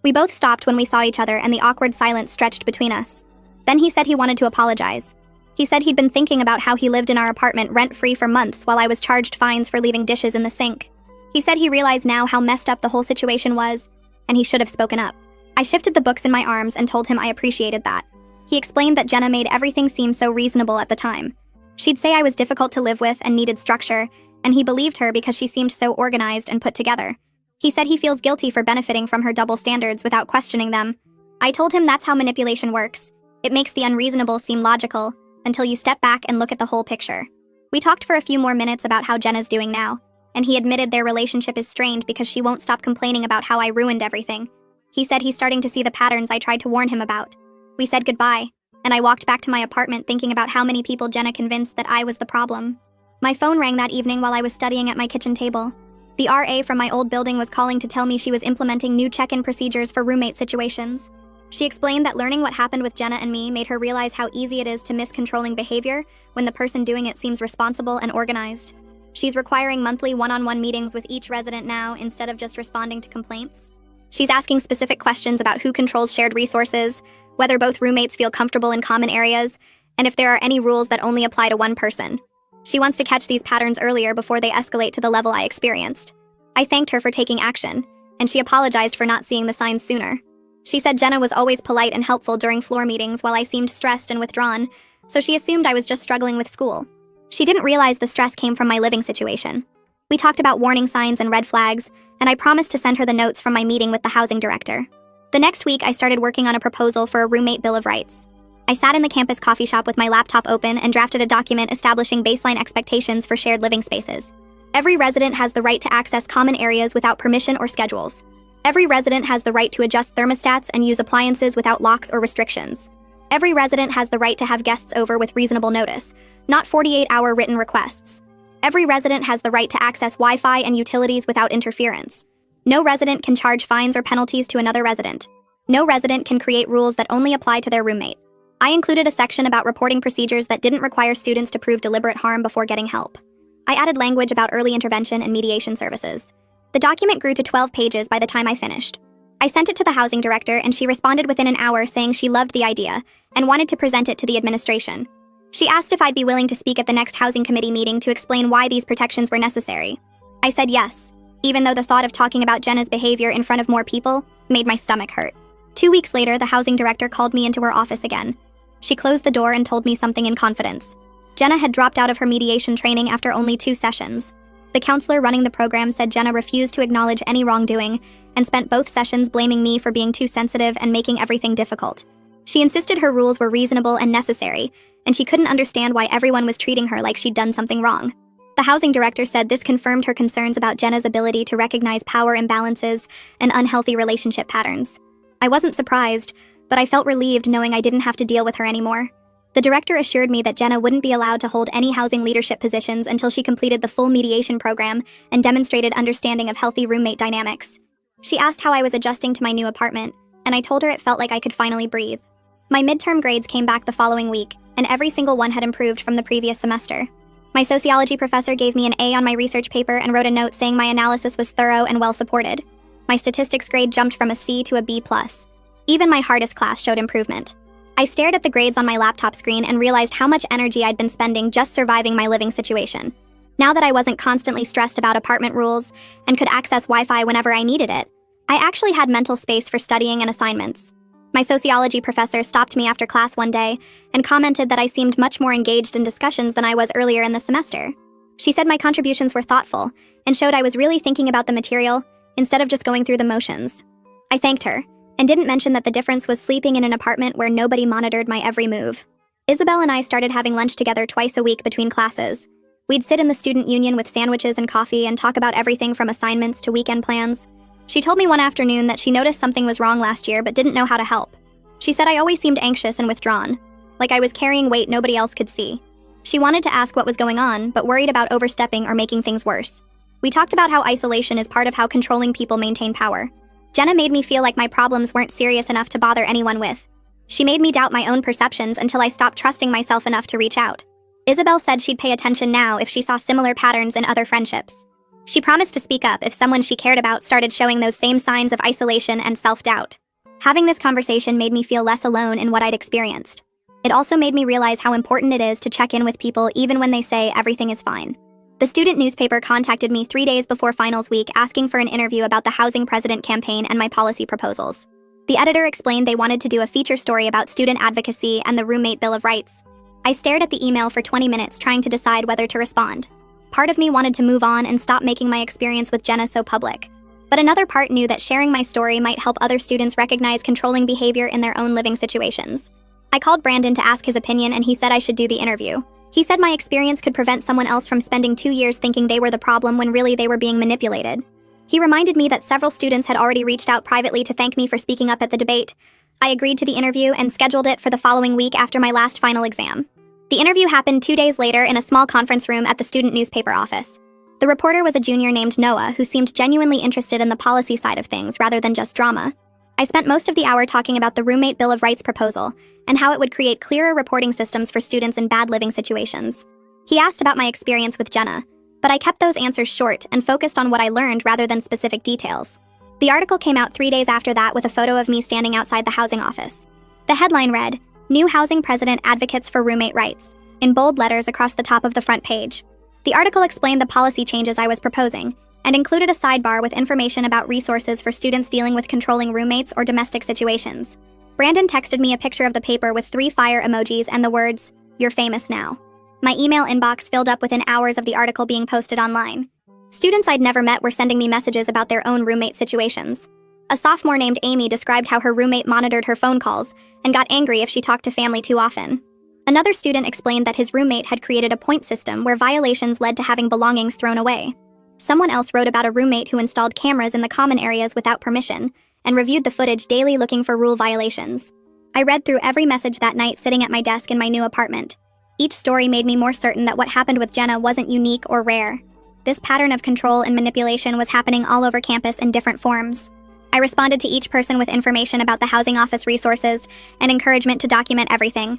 We both stopped when we saw each other and the awkward silence stretched between us. Then he said he wanted to apologize. He said he'd been thinking about how he lived in our apartment rent-free for months while I was charged fines for leaving dishes in the sink. He said he realized now how messed up the whole situation was, and he should have spoken up. I shifted the books in my arms and told him I appreciated that. He explained that Jenna made everything seem so reasonable at the time. She'd say I was difficult to live with and needed structure, and he believed her because she seemed so organized and put together. He said he feels guilty for benefiting from her double standards without questioning them. I told him that's how manipulation works. It makes the unreasonable seem logical, until you step back and look at the whole picture. We talked for a few more minutes about how Jenna's doing now, and he admitted their relationship is strained because she won't stop complaining about how I ruined everything. He said he's starting to see the patterns I tried to warn him about. We said goodbye, and I walked back to my apartment thinking about how many people Jenna convinced that I was the problem. My phone rang that evening while I was studying at my kitchen table. The RA from my old building was calling to tell me she was implementing new check-in procedures for roommate situations. She explained that learning what happened with Jenna and me made her realize how easy it is to miss controlling behavior when the person doing it seems responsible and organized. She's requiring monthly one-on-one meetings with each resident now instead of just responding to complaints. She's asking specific questions about who controls shared resources, whether both roommates feel comfortable in common areas, and if there are any rules that only apply to one person. She wants to catch these patterns earlier before they escalate to the level I experienced. I thanked her for taking action, and she apologized for not seeing the signs sooner. She said Jenna was always polite and helpful during floor meetings while I seemed stressed and withdrawn, so she assumed I was just struggling with school. She didn't realize the stress came from my living situation. We talked about warning signs and red flags, and I promised to send her the notes from my meeting with the housing director. The next week, I started working on a proposal for a roommate bill of rights. I sat in the campus coffee shop with my laptop open and drafted a document establishing baseline expectations for shared living spaces. Every resident has the right to access common areas without permission or schedules. Every resident has the right to adjust thermostats and use appliances without locks or restrictions. Every resident has the right to have guests over with reasonable notice, not 48-hour written requests. Every resident has the right to access Wi-Fi and utilities without interference. No resident can charge fines or penalties to another resident. No resident can create rules that only apply to their roommate. I included a section about reporting procedures that didn't require students to prove deliberate harm before getting help. I added language about early intervention and mediation services. The document grew to 12 pages by the time I finished. I sent it to the housing director, and she responded within an hour saying she loved the idea and wanted to present it to the administration. She asked if I'd be willing to speak at the next housing committee meeting to explain why these protections were necessary. I said yes, even though the thought of talking about Jenna's behavior in front of more people made my stomach hurt. 2 weeks later, the housing director called me into her office again. She closed the door and told me something in confidence. Jenna had dropped out of her mediation training after only 2 sessions. The counselor running the program said Jenna refused to acknowledge any wrongdoing and spent both sessions blaming me for being too sensitive and making everything difficult. She insisted her rules were reasonable and necessary, and she couldn't understand why everyone was treating her like she'd done something wrong. The housing director said this confirmed her concerns about Jenna's ability to recognize power imbalances and unhealthy relationship patterns. I wasn't surprised, but I felt relieved knowing I didn't have to deal with her anymore. The director assured me that Jenna wouldn't be allowed to hold any housing leadership positions until she completed the full mediation program and demonstrated understanding of healthy roommate dynamics. She asked how I was adjusting to my new apartment, and I told her it felt like I could finally breathe. My midterm grades came back the following week, and every single one had improved from the previous semester. My sociology professor gave me an A on my research paper and wrote a note saying my analysis was thorough and well supported. My statistics grade jumped from a C to a B+. Even my hardest class showed improvement. I stared at the grades on my laptop screen and realized how much energy I'd been spending just surviving my living situation. Now that I wasn't constantly stressed about apartment rules and could access Wi-Fi whenever I needed it, I actually had mental space for studying and assignments. My sociology professor stopped me after class one day and commented that I seemed much more engaged in discussions than I was earlier in the semester. She said my contributions were thoughtful and showed I was really thinking about the material instead of just going through the motions. I thanked her and didn't mention that the difference was sleeping in an apartment where nobody monitored my every move. Isabel and I started having lunch together twice a week between classes. We'd sit in the student union with sandwiches and coffee and talk about everything from assignments to weekend plans. She told me one afternoon that she noticed something was wrong last year but didn't know how to help. She said I always seemed anxious and withdrawn, like I was carrying weight nobody else could see. She wanted to ask what was going on, but worried about overstepping or making things worse. We talked about how isolation is part of how controlling people maintain power. Jenna made me feel like my problems weren't serious enough to bother anyone with. She made me doubt my own perceptions until I stopped trusting myself enough to reach out. Isabel said she'd pay attention now if she saw similar patterns in other friendships. She promised to speak up if someone she cared about started showing those same signs of isolation and self-doubt. Having this conversation made me feel less alone in what I'd experienced. It also made me realize how important it is to check in with people even when they say everything is fine. The student newspaper contacted me 3 days before finals week asking for an interview about the housing president campaign and my policy proposals. The editor explained they wanted to do a feature story about student advocacy and the roommate Bill of Rights. I stared at the email for 20 minutes trying to decide whether to respond. Part of me wanted to move on and stop making my experience with Jenna so public. But another part knew that sharing my story might help other students recognize controlling behavior in their own living situations. I called Brandon to ask his opinion and he said I should do the interview. He said my experience could prevent someone else from spending 2 years thinking they were the problem when really they were being manipulated. He reminded me that several students had already reached out privately to thank me for speaking up at the debate. I agreed to the interview and scheduled it for the following week after my last final exam. The interview happened 2 days later in a small conference room at the student newspaper office. The reporter was a junior named Noah who seemed genuinely interested in the policy side of things rather than just drama. I spent most of the hour talking about the Roommate Bill of Rights proposal and how it would create clearer reporting systems for students in bad living situations. He asked about my experience with Jenna, but I kept those answers short and focused on what I learned rather than specific details. The article came out 3 days after that with a photo of me standing outside the housing office. The headline read, "New Housing President Advocates for Roommate Rights," in bold letters across the top of the front page. The article explained the policy changes I was proposing and included a sidebar with information about resources for students dealing with controlling roommates or domestic situations. Brandon texted me a picture of the paper with 3 fire emojis and the words, "You're famous now." My email inbox filled up within hours of the article being posted online. Students I'd never met were sending me messages about their own roommate situations. A sophomore named Amy described how her roommate monitored her phone calls and got angry if she talked to family too often. Another student explained that his roommate had created a point system where violations led to having belongings thrown away. Someone else wrote about a roommate who installed cameras in the common areas without permission and reviewed the footage daily looking for rule violations. I read through every message that night sitting at my desk in my new apartment. Each story made me more certain that what happened with Jenna wasn't unique or rare. This pattern of control and manipulation was happening all over campus in different forms. I responded to each person with information about the housing office resources and encouragement to document everything.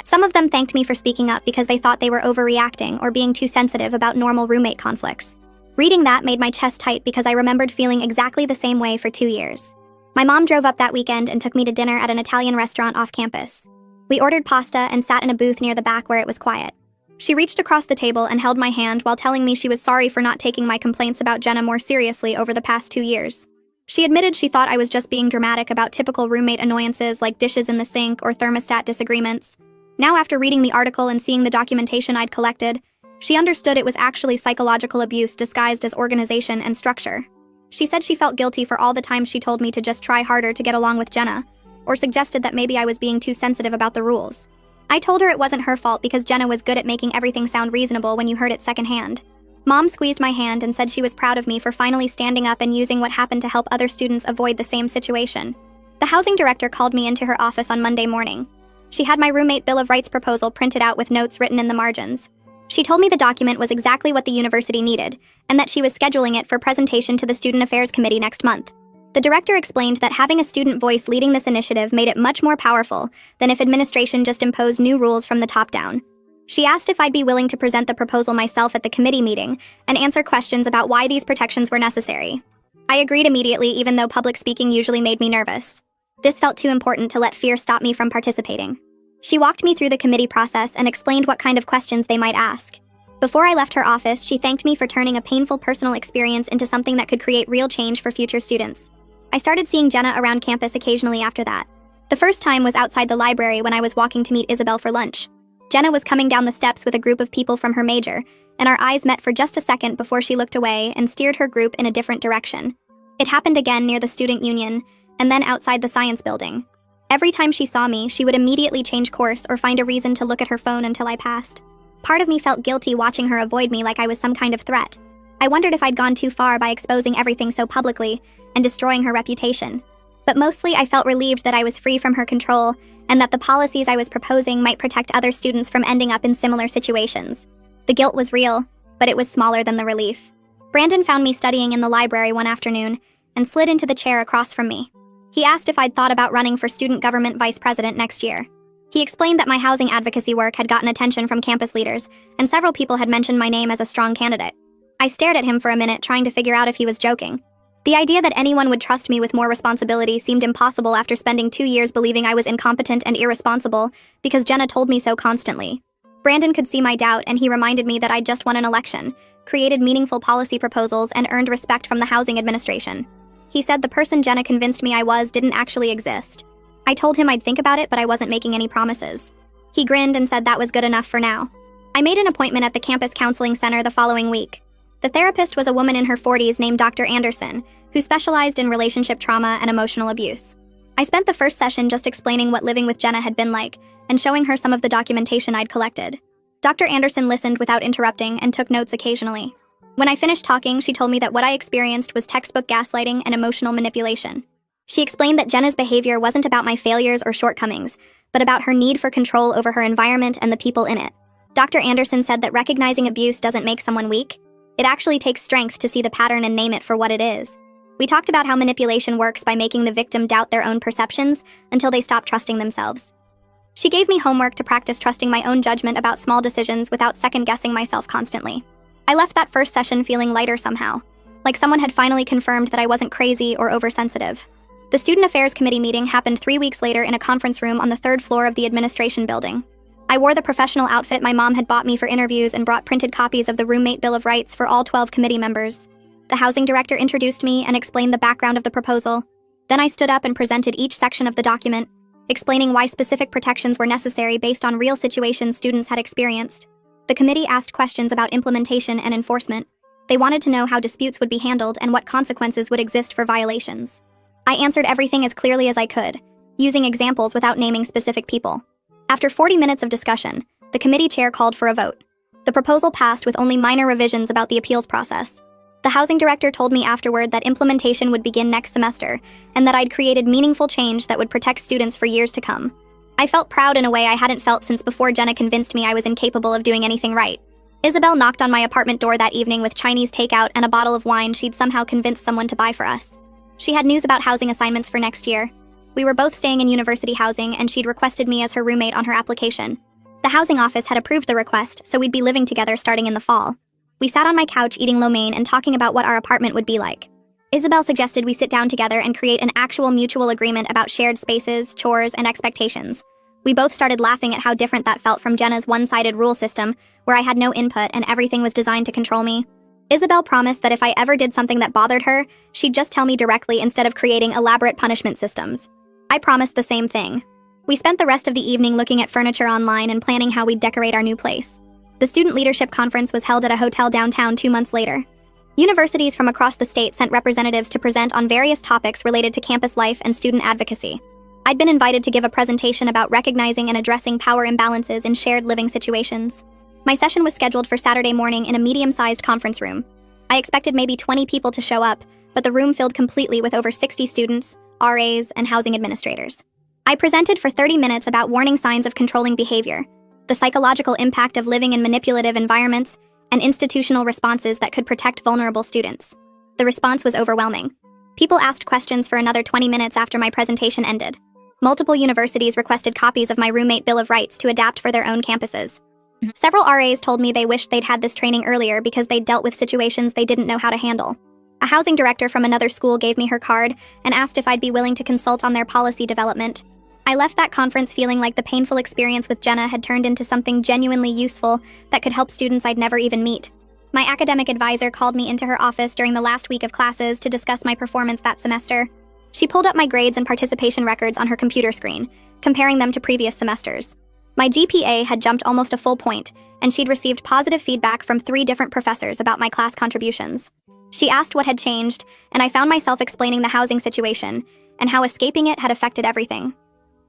Some of them thanked me for speaking up because they thought they were overreacting or being too sensitive about normal roommate conflicts. Reading that made my chest tight because I remembered feeling exactly the same way for 2 years. My mom drove up that weekend and took me to dinner at an Italian restaurant off campus. We ordered pasta and sat in a booth near the back where it was quiet. She reached across the table and held my hand while telling me she was sorry for not taking my complaints about Jenna more seriously over the past 2 years. She admitted she thought I was just being dramatic about typical roommate annoyances like dishes in the sink or thermostat disagreements. Now, after reading the article and seeing the documentation I'd collected, she understood it was actually psychological abuse disguised as organization and structure. She said she felt guilty for all the times she told me to just try harder to get along with Jenna, or suggested that maybe I was being too sensitive about the rules. I told her it wasn't her fault because Jenna was good at making everything sound reasonable when you heard it secondhand. Mom squeezed my hand and said she was proud of me for finally standing up and using what happened to help other students avoid the same situation. The housing director called me into her office on Monday morning. She had my roommate Bill of Rights proposal printed out with notes written in the margins. She told me the document was exactly what the university needed, and that she was scheduling it for presentation to the Student Affairs Committee next month. The director explained that having a student voice leading this initiative made it much more powerful than if administration just imposed new rules from the top down. She asked if I'd be willing to present the proposal myself at the committee meeting and answer questions about why these protections were necessary. I agreed immediately, even though public speaking usually made me nervous. This felt too important to let fear stop me from participating. She walked me through the committee process and explained what kind of questions they might ask. Before I left her office, she thanked me for turning a painful personal experience into something that could create real change for future students. I started seeing Jenna around campus occasionally after that. The first time was outside the library when I was walking to meet Isabel for lunch. Jenna was coming down the steps with a group of people from her major, and our eyes met for just a second before she looked away and steered her group in a different direction. It happened again near the student union, and then outside the science building. Every time she saw me, she would immediately change course or find a reason to look at her phone until I passed. Part of me felt guilty watching her avoid me like I was some kind of threat. I wondered if I'd gone too far by exposing everything so publicly and destroying her reputation. But mostly I felt relieved that I was free from her control and that the policies I was proposing might protect other students from ending up in similar situations. The guilt was real, but it was smaller than the relief. Brandon found me studying in the library one afternoon and slid into the chair across from me. He asked if I'd thought about running for student government vice president next year. He explained that my housing advocacy work had gotten attention from campus leaders, and several people had mentioned my name as a strong candidate. I stared at him for a minute, trying to figure out if he was joking. The idea that anyone would trust me with more responsibility seemed impossible after spending 2 years believing I was incompetent and irresponsible because Jenna told me so constantly. Brandon could see my doubt, and he reminded me that I'd just won an election, created meaningful policy proposals, and earned respect from the housing administration. He said the person Jenna convinced me I was didn't actually exist. I told him I'd think about it, but I wasn't making any promises. He grinned and said that was good enough for now. I made an appointment at the campus counseling center the following week. The therapist was a woman in her 40s named Dr. Anderson, who specialized in relationship trauma and emotional abuse. I spent the first session just explaining what living with Jenna had been like and showing her some of the documentation I'd collected. Dr. Anderson listened without interrupting and took notes occasionally. When I finished talking, she told me that what I experienced was textbook gaslighting and emotional manipulation. She explained that Jenna's behavior wasn't about my failures or shortcomings, but about her need for control over her environment and the people in it. Dr. Anderson said that recognizing abuse doesn't make someone weak. It actually takes strength to see the pattern and name it for what it is. We talked about how manipulation works by making the victim doubt their own perceptions until they stop trusting themselves. She gave me homework to practice trusting my own judgment about small decisions without second-guessing myself constantly. I left that first session feeling lighter somehow, like someone had finally confirmed that I wasn't crazy or oversensitive. The Student Affairs Committee meeting happened 3 weeks later in a conference room on the 3rd floor of the administration building. I wore the professional outfit my mom had bought me for interviews and brought printed copies of the Roommate Bill of Rights for all 12 committee members. The housing director introduced me and explained the background of the proposal. Then I stood up and presented each section of the document, explaining why specific protections were necessary based on real situations students had experienced. The committee asked questions about implementation and enforcement. They wanted to know how disputes would be handled and what consequences would exist for violations. I answered everything as clearly as I could, using examples without naming specific people. After 40 minutes of discussion, the committee chair called for a vote. The proposal passed with only minor revisions about the appeals process. The housing director told me afterward that implementation would begin next semester, and that I'd created meaningful change that would protect students for years to come. I felt proud in a way I hadn't felt since before Jenna convinced me I was incapable of doing anything right. Isabel knocked on my apartment door that evening with Chinese takeout and a bottle of wine she'd somehow convinced someone to buy for us. She had news about housing assignments for next year. We were both staying in university housing, and she'd requested me as her roommate on her application. The housing office had approved the request, so we'd be living together starting in the fall. We sat on my couch eating lo mein and talking about what our apartment would be like. Isabel suggested we sit down together and create an actual mutual agreement about shared spaces, chores, and expectations. We both started laughing at how different that felt from Jenna's one-sided rule system, where I had no input and everything was designed to control me. Isabel promised that if I ever did something that bothered her, she'd just tell me directly instead of creating elaborate punishment systems. I promised the same thing. We spent the rest of the evening looking at furniture online and planning how we'd decorate our new place. The student leadership conference was held at a hotel downtown 2 months later. Universities from across the state sent representatives to present on various topics related to campus life and student advocacy. I'd been invited to give a presentation about recognizing and addressing power imbalances in shared living situations. My session was scheduled for Saturday morning in a medium-sized conference room. I expected maybe 20 people to show up, but the room filled completely with over 60 students, RAs, and housing administrators. I presented for 30 minutes about warning signs of controlling behavior, the psychological impact of living in manipulative environments, and institutional responses that could protect vulnerable students. The response was overwhelming. People asked questions for another 20 minutes after my presentation ended. Multiple universities requested copies of my Roommate Bill of Rights to adapt for their own campuses. Several RAs told me they wished they'd had this training earlier because they'd dealt with situations they didn't know how to handle. A housing director from another school gave me her card and asked if I'd be willing to consult on their policy development. I left that conference feeling like the painful experience with Jenna had turned into something genuinely useful that could help students I'd never even meet. My academic advisor called me into her office during the last week of classes to discuss my performance that semester. She pulled up my grades and participation records on her computer screen, comparing them to previous semesters. My GPA had jumped almost a full point, and she'd received positive feedback from 3 different professors about my class contributions. She asked what had changed, and I found myself explaining the housing situation and how escaping it had affected everything.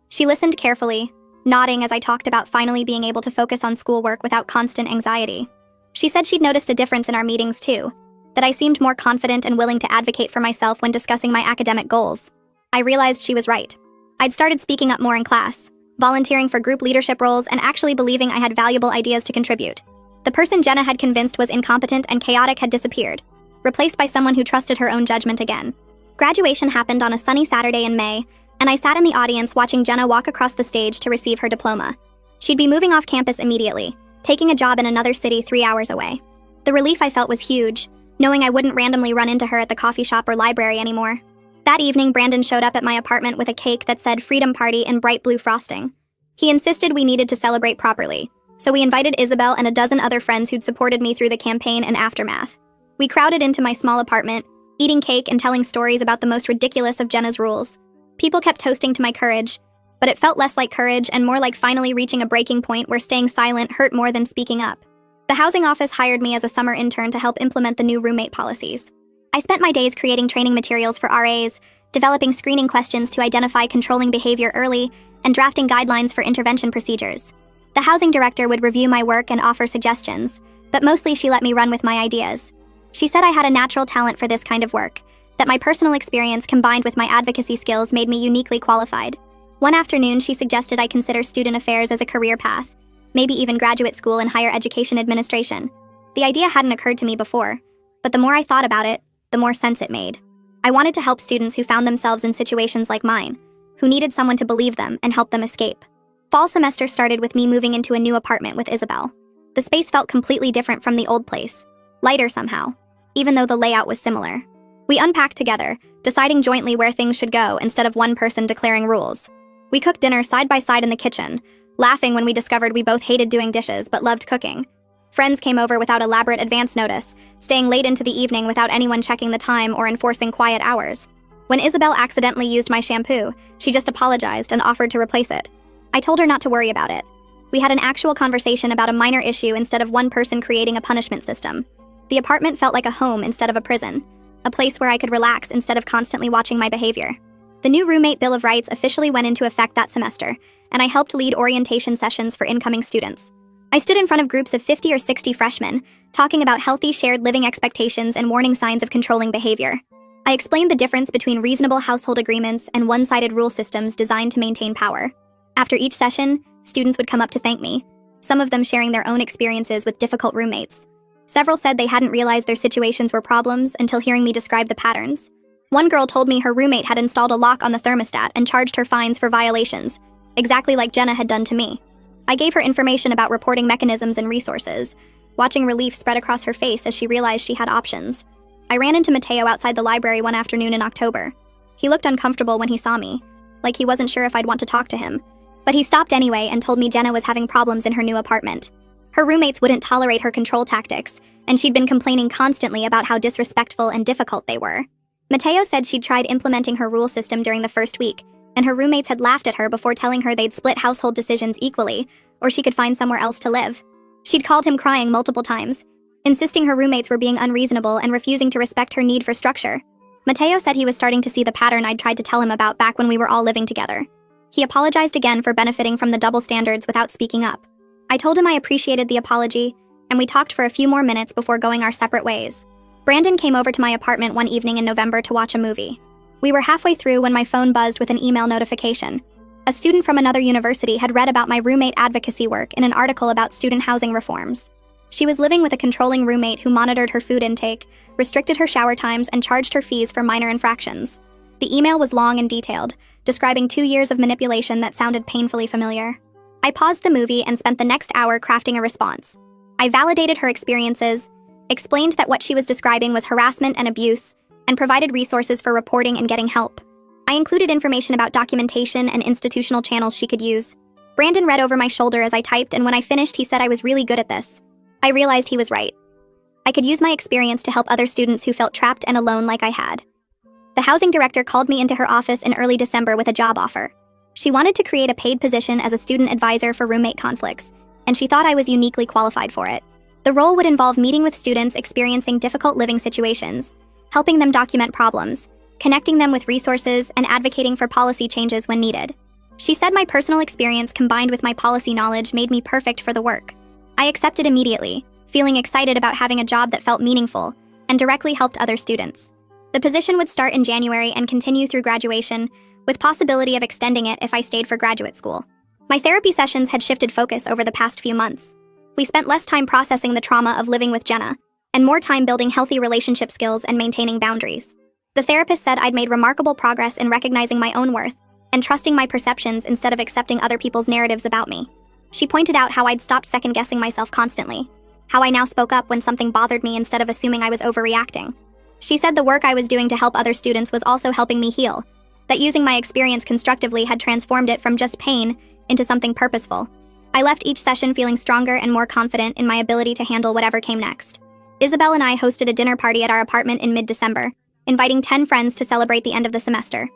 She listened carefully, nodding as I talked about finally being able to focus on schoolwork without constant anxiety. She said she'd noticed a difference in our meetings too, that I seemed more confident and willing to advocate for myself when discussing my academic goals. I realized she was right. I'd started speaking up more in class, volunteering for group leadership roles, and actually believing I had valuable ideas to contribute. The person Jenna had convinced was incompetent and chaotic had disappeared, replaced by someone who trusted her own judgment again. Graduation happened on a sunny Saturday in May, and I sat in the audience watching Jenna walk across the stage to receive her diploma. She'd be moving off campus immediately, taking a job in another city 3 hours away. The relief I felt was huge, knowing I wouldn't randomly run into her at the coffee shop or library anymore. That evening, Brandon showed up at my apartment with a cake that said Freedom Party in bright blue frosting. He insisted we needed to celebrate properly, so we invited Isabel and a dozen other friends who'd supported me through the campaign and aftermath. We crowded into my small apartment, eating cake and telling stories about the most ridiculous of Jenna's rules. People kept toasting to my courage, but it felt less like courage and more like finally reaching a breaking point where staying silent hurt more than speaking up. The housing office hired me as a summer intern to help implement the new roommate policies. I spent my days creating training materials for RAs, developing screening questions to identify controlling behavior early, and drafting guidelines for intervention procedures. The housing director would review my work and offer suggestions, but mostly she let me run with my ideas. She said I had a natural talent for this kind of work, that my personal experience combined with my advocacy skills made me uniquely qualified. One afternoon, she suggested I consider student affairs as a career path, maybe even graduate school in higher education administration. The idea hadn't occurred to me before, but the more I thought about it, the more sense it made. I wanted to help students who found themselves in situations like mine, who needed someone to believe them and help them escape. Fall semester started with me moving into a new apartment with Isabel. The space felt completely different from the old place, lighter somehow, even though the layout was similar. We unpacked together, deciding jointly where things should go instead of one person declaring rules. We cooked dinner side by side in the kitchen, laughing when we discovered we both hated doing dishes but loved cooking. Friends came over without elaborate advance notice, staying late into the evening without anyone checking the time or enforcing quiet hours. When Isabel accidentally used my shampoo, she just apologized and offered to replace it. I told her not to worry about it. We had an actual conversation about a minor issue instead of one person creating a punishment system. The apartment felt like a home instead of a prison, a place where I could relax instead of constantly watching my behavior. The new Roommate Bill of Rights officially went into effect that semester, and I helped lead orientation sessions for incoming students. I stood in front of groups of 50 or 60 freshmen, talking about healthy shared living expectations and warning signs of controlling behavior. I explained the difference between reasonable household agreements and one-sided rule systems designed to maintain power. After each session, students would come up to thank me, some of them sharing their own experiences with difficult roommates. Several said they hadn't realized their situations were problems until hearing me describe the patterns. One girl told me her roommate had installed a lock on the thermostat and charged her fines for violations, exactly like Jenna had done to me. I gave her information about reporting mechanisms and resources, watching relief spread across her face as she realized she had options. I ran into Mateo outside the library one afternoon in October. He looked uncomfortable when he saw me, like he wasn't sure if I'd want to talk to him. But he stopped anyway and told me Jenna was having problems in her new apartment. Her roommates wouldn't tolerate her control tactics, and she'd been complaining constantly about how disrespectful and difficult they were. Mateo said she'd tried implementing her rule system during the first week, and her roommates had laughed at her before telling her they'd split household decisions equally, or she could find somewhere else to live. She'd called him crying multiple times, insisting her roommates were being unreasonable and refusing to respect her need for structure. Mateo said he was starting to see the pattern I'd tried to tell him about back when we were all living together. He apologized again for benefiting from the double standards without speaking up. I told him I appreciated the apology, and we talked for a few more minutes before going our separate ways. Brandon came over to my apartment one evening in November to watch a movie. We were halfway through when my phone buzzed with an email notification. A student from another university had read about my roommate advocacy work in an article about student housing reforms. She was living with a controlling roommate who monitored her food intake, restricted her shower times, and charged her fees for minor infractions. The email was long and detailed, describing 2 years of manipulation that sounded painfully familiar. I paused the movie and spent the next hour crafting a response. I validated her experiences, explained that what she was describing was harassment and abuse, and provided resources for reporting and getting help. I included information about documentation and institutional channels she could use. Brandon read over my shoulder as I typed, and when I finished, he said I was really good at this. I realized he was right. I could use my experience to help other students who felt trapped and alone like I had. The housing director called me into her office in early December with a job offer. She wanted to create a paid position as a student advisor for roommate conflicts, and she thought I was uniquely qualified for it. The role would involve meeting with students experiencing difficult living situations, helping them document problems, connecting them with resources, and advocating for policy changes when needed. She said my personal experience combined with my policy knowledge made me perfect for the work. I accepted immediately, feeling excited about having a job that felt meaningful and directly helped other students. The position would start in January and continue through graduation, with possibility of extending it if I stayed for graduate school. My therapy sessions had shifted focus over the past few months. We spent less time processing the trauma of living with Jenna, and more time building healthy relationship skills and maintaining boundaries. The therapist said I'd made remarkable progress in recognizing my own worth and trusting my perceptions instead of accepting other people's narratives about me. She pointed out how I'd stopped second-guessing myself constantly, how I now spoke up when something bothered me instead of assuming I was overreacting. She said the work I was doing to help other students was also helping me heal, that using my experience constructively had transformed it from just pain into something purposeful. I left each session feeling stronger and more confident in my ability to handle whatever came next. Isabel and I hosted a dinner party at our apartment in mid-December, inviting 10 friends to celebrate the end of the semester.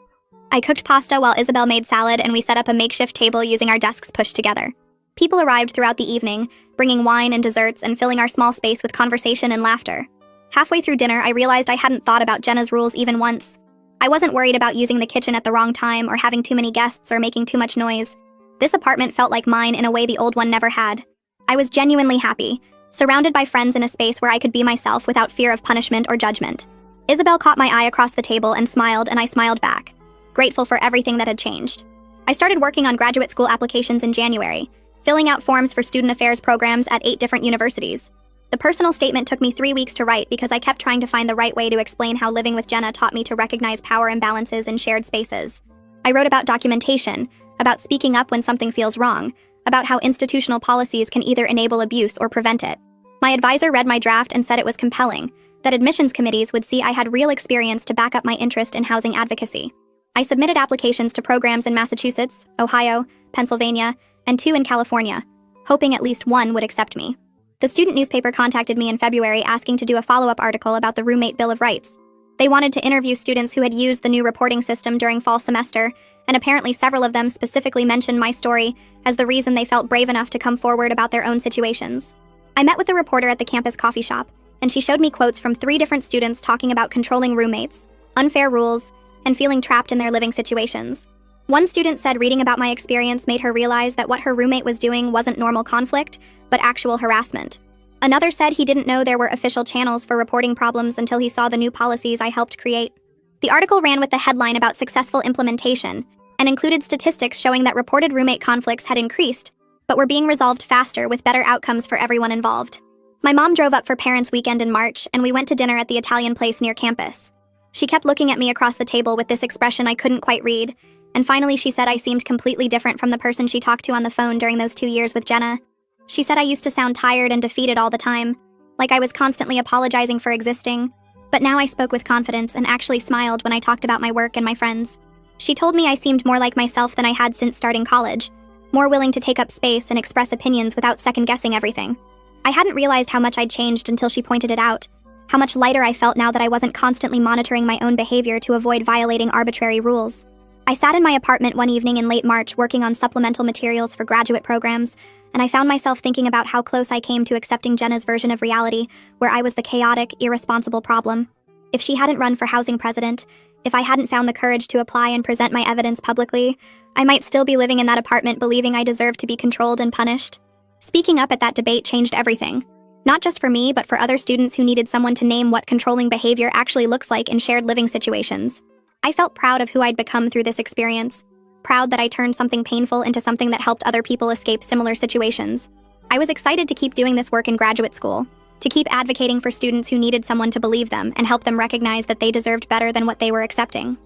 I cooked pasta while Isabel made salad, and we set up a makeshift table using our desks pushed together. People arrived throughout the evening, bringing wine and desserts and filling our small space with conversation and laughter. Halfway through dinner, I realized I hadn't thought about Jenna's rules even once. I wasn't worried about using the kitchen at the wrong time or having too many guests or making too much noise. This apartment felt like mine in a way the old one never had. I was genuinely happy, surrounded by friends in a space where I could be myself without fear of punishment or judgment. Isabel caught my eye across the table and I smiled back, grateful for everything that had changed. I started working on graduate school applications in January, filling out forms for student affairs programs at 8 different universities. The personal statement took me 3 weeks to write because I kept trying to find the right way to explain how living with Jenna taught me to recognize power imbalances in shared spaces. I wrote about documentation, about speaking up when something feels wrong, about how institutional policies can either enable abuse or prevent it. My advisor read my draft and said it was compelling, that admissions committees would see I had real experience to back up my interest in housing advocacy. I submitted applications to programs in Massachusetts, Ohio, Pennsylvania, and 2 in California, hoping at least one would accept me. The student newspaper contacted me in February asking to do a follow-up article about the Roommate Bill of Rights. They wanted to interview students who had used the new reporting system during fall semester, and apparently several of them specifically mentioned my story as the reason they felt brave enough to come forward about their own situations. I met with the reporter at the campus coffee shop, and she showed me quotes from 3 different students talking about controlling roommates, unfair rules, and feeling trapped in their living situations. One student said reading about my experience made her realize that what her roommate was doing wasn't normal conflict, but actual harassment. Another said he didn't know there were official channels for reporting problems until he saw the new policies I helped create. The article ran with the headline about successful implementation and included statistics showing that reported roommate conflicts had increased, but were being resolved faster with better outcomes for everyone involved. My mom drove up for Parents' Weekend in March, and we went to dinner at the Italian place near campus. She kept looking at me across the table with this expression I couldn't quite read, and finally she said I seemed completely different from the person she talked to on the phone during those 2 years with Jenna. She said I used to sound tired and defeated all the time, like I was constantly apologizing for existing, but now I spoke with confidence and actually smiled when I talked about my work and my friends. She told me I seemed more like myself than I had since starting college, more willing to take up space and express opinions without second-guessing everything. I hadn't realized how much I'd changed until she pointed it out, how much lighter I felt now that I wasn't constantly monitoring my own behavior to avoid violating arbitrary rules. I sat in my apartment one evening in late March working on supplemental materials for graduate programs, and I found myself thinking about how close I came to accepting Jenna's version of reality, where I was the chaotic, irresponsible problem. If she hadn't run for housing president, if I hadn't found the courage to apply and present my evidence publicly, I might still be living in that apartment believing I deserved to be controlled and punished. Speaking up at that debate changed everything. Not just for me, but for other students who needed someone to name what controlling behavior actually looks like in shared living situations. I felt proud of who I'd become through this experience. Proud that I turned something painful into something that helped other people escape similar situations. I was excited to keep doing this work in graduate school, to keep advocating for students who needed someone to believe them and help them recognize that they deserved better than what they were accepting.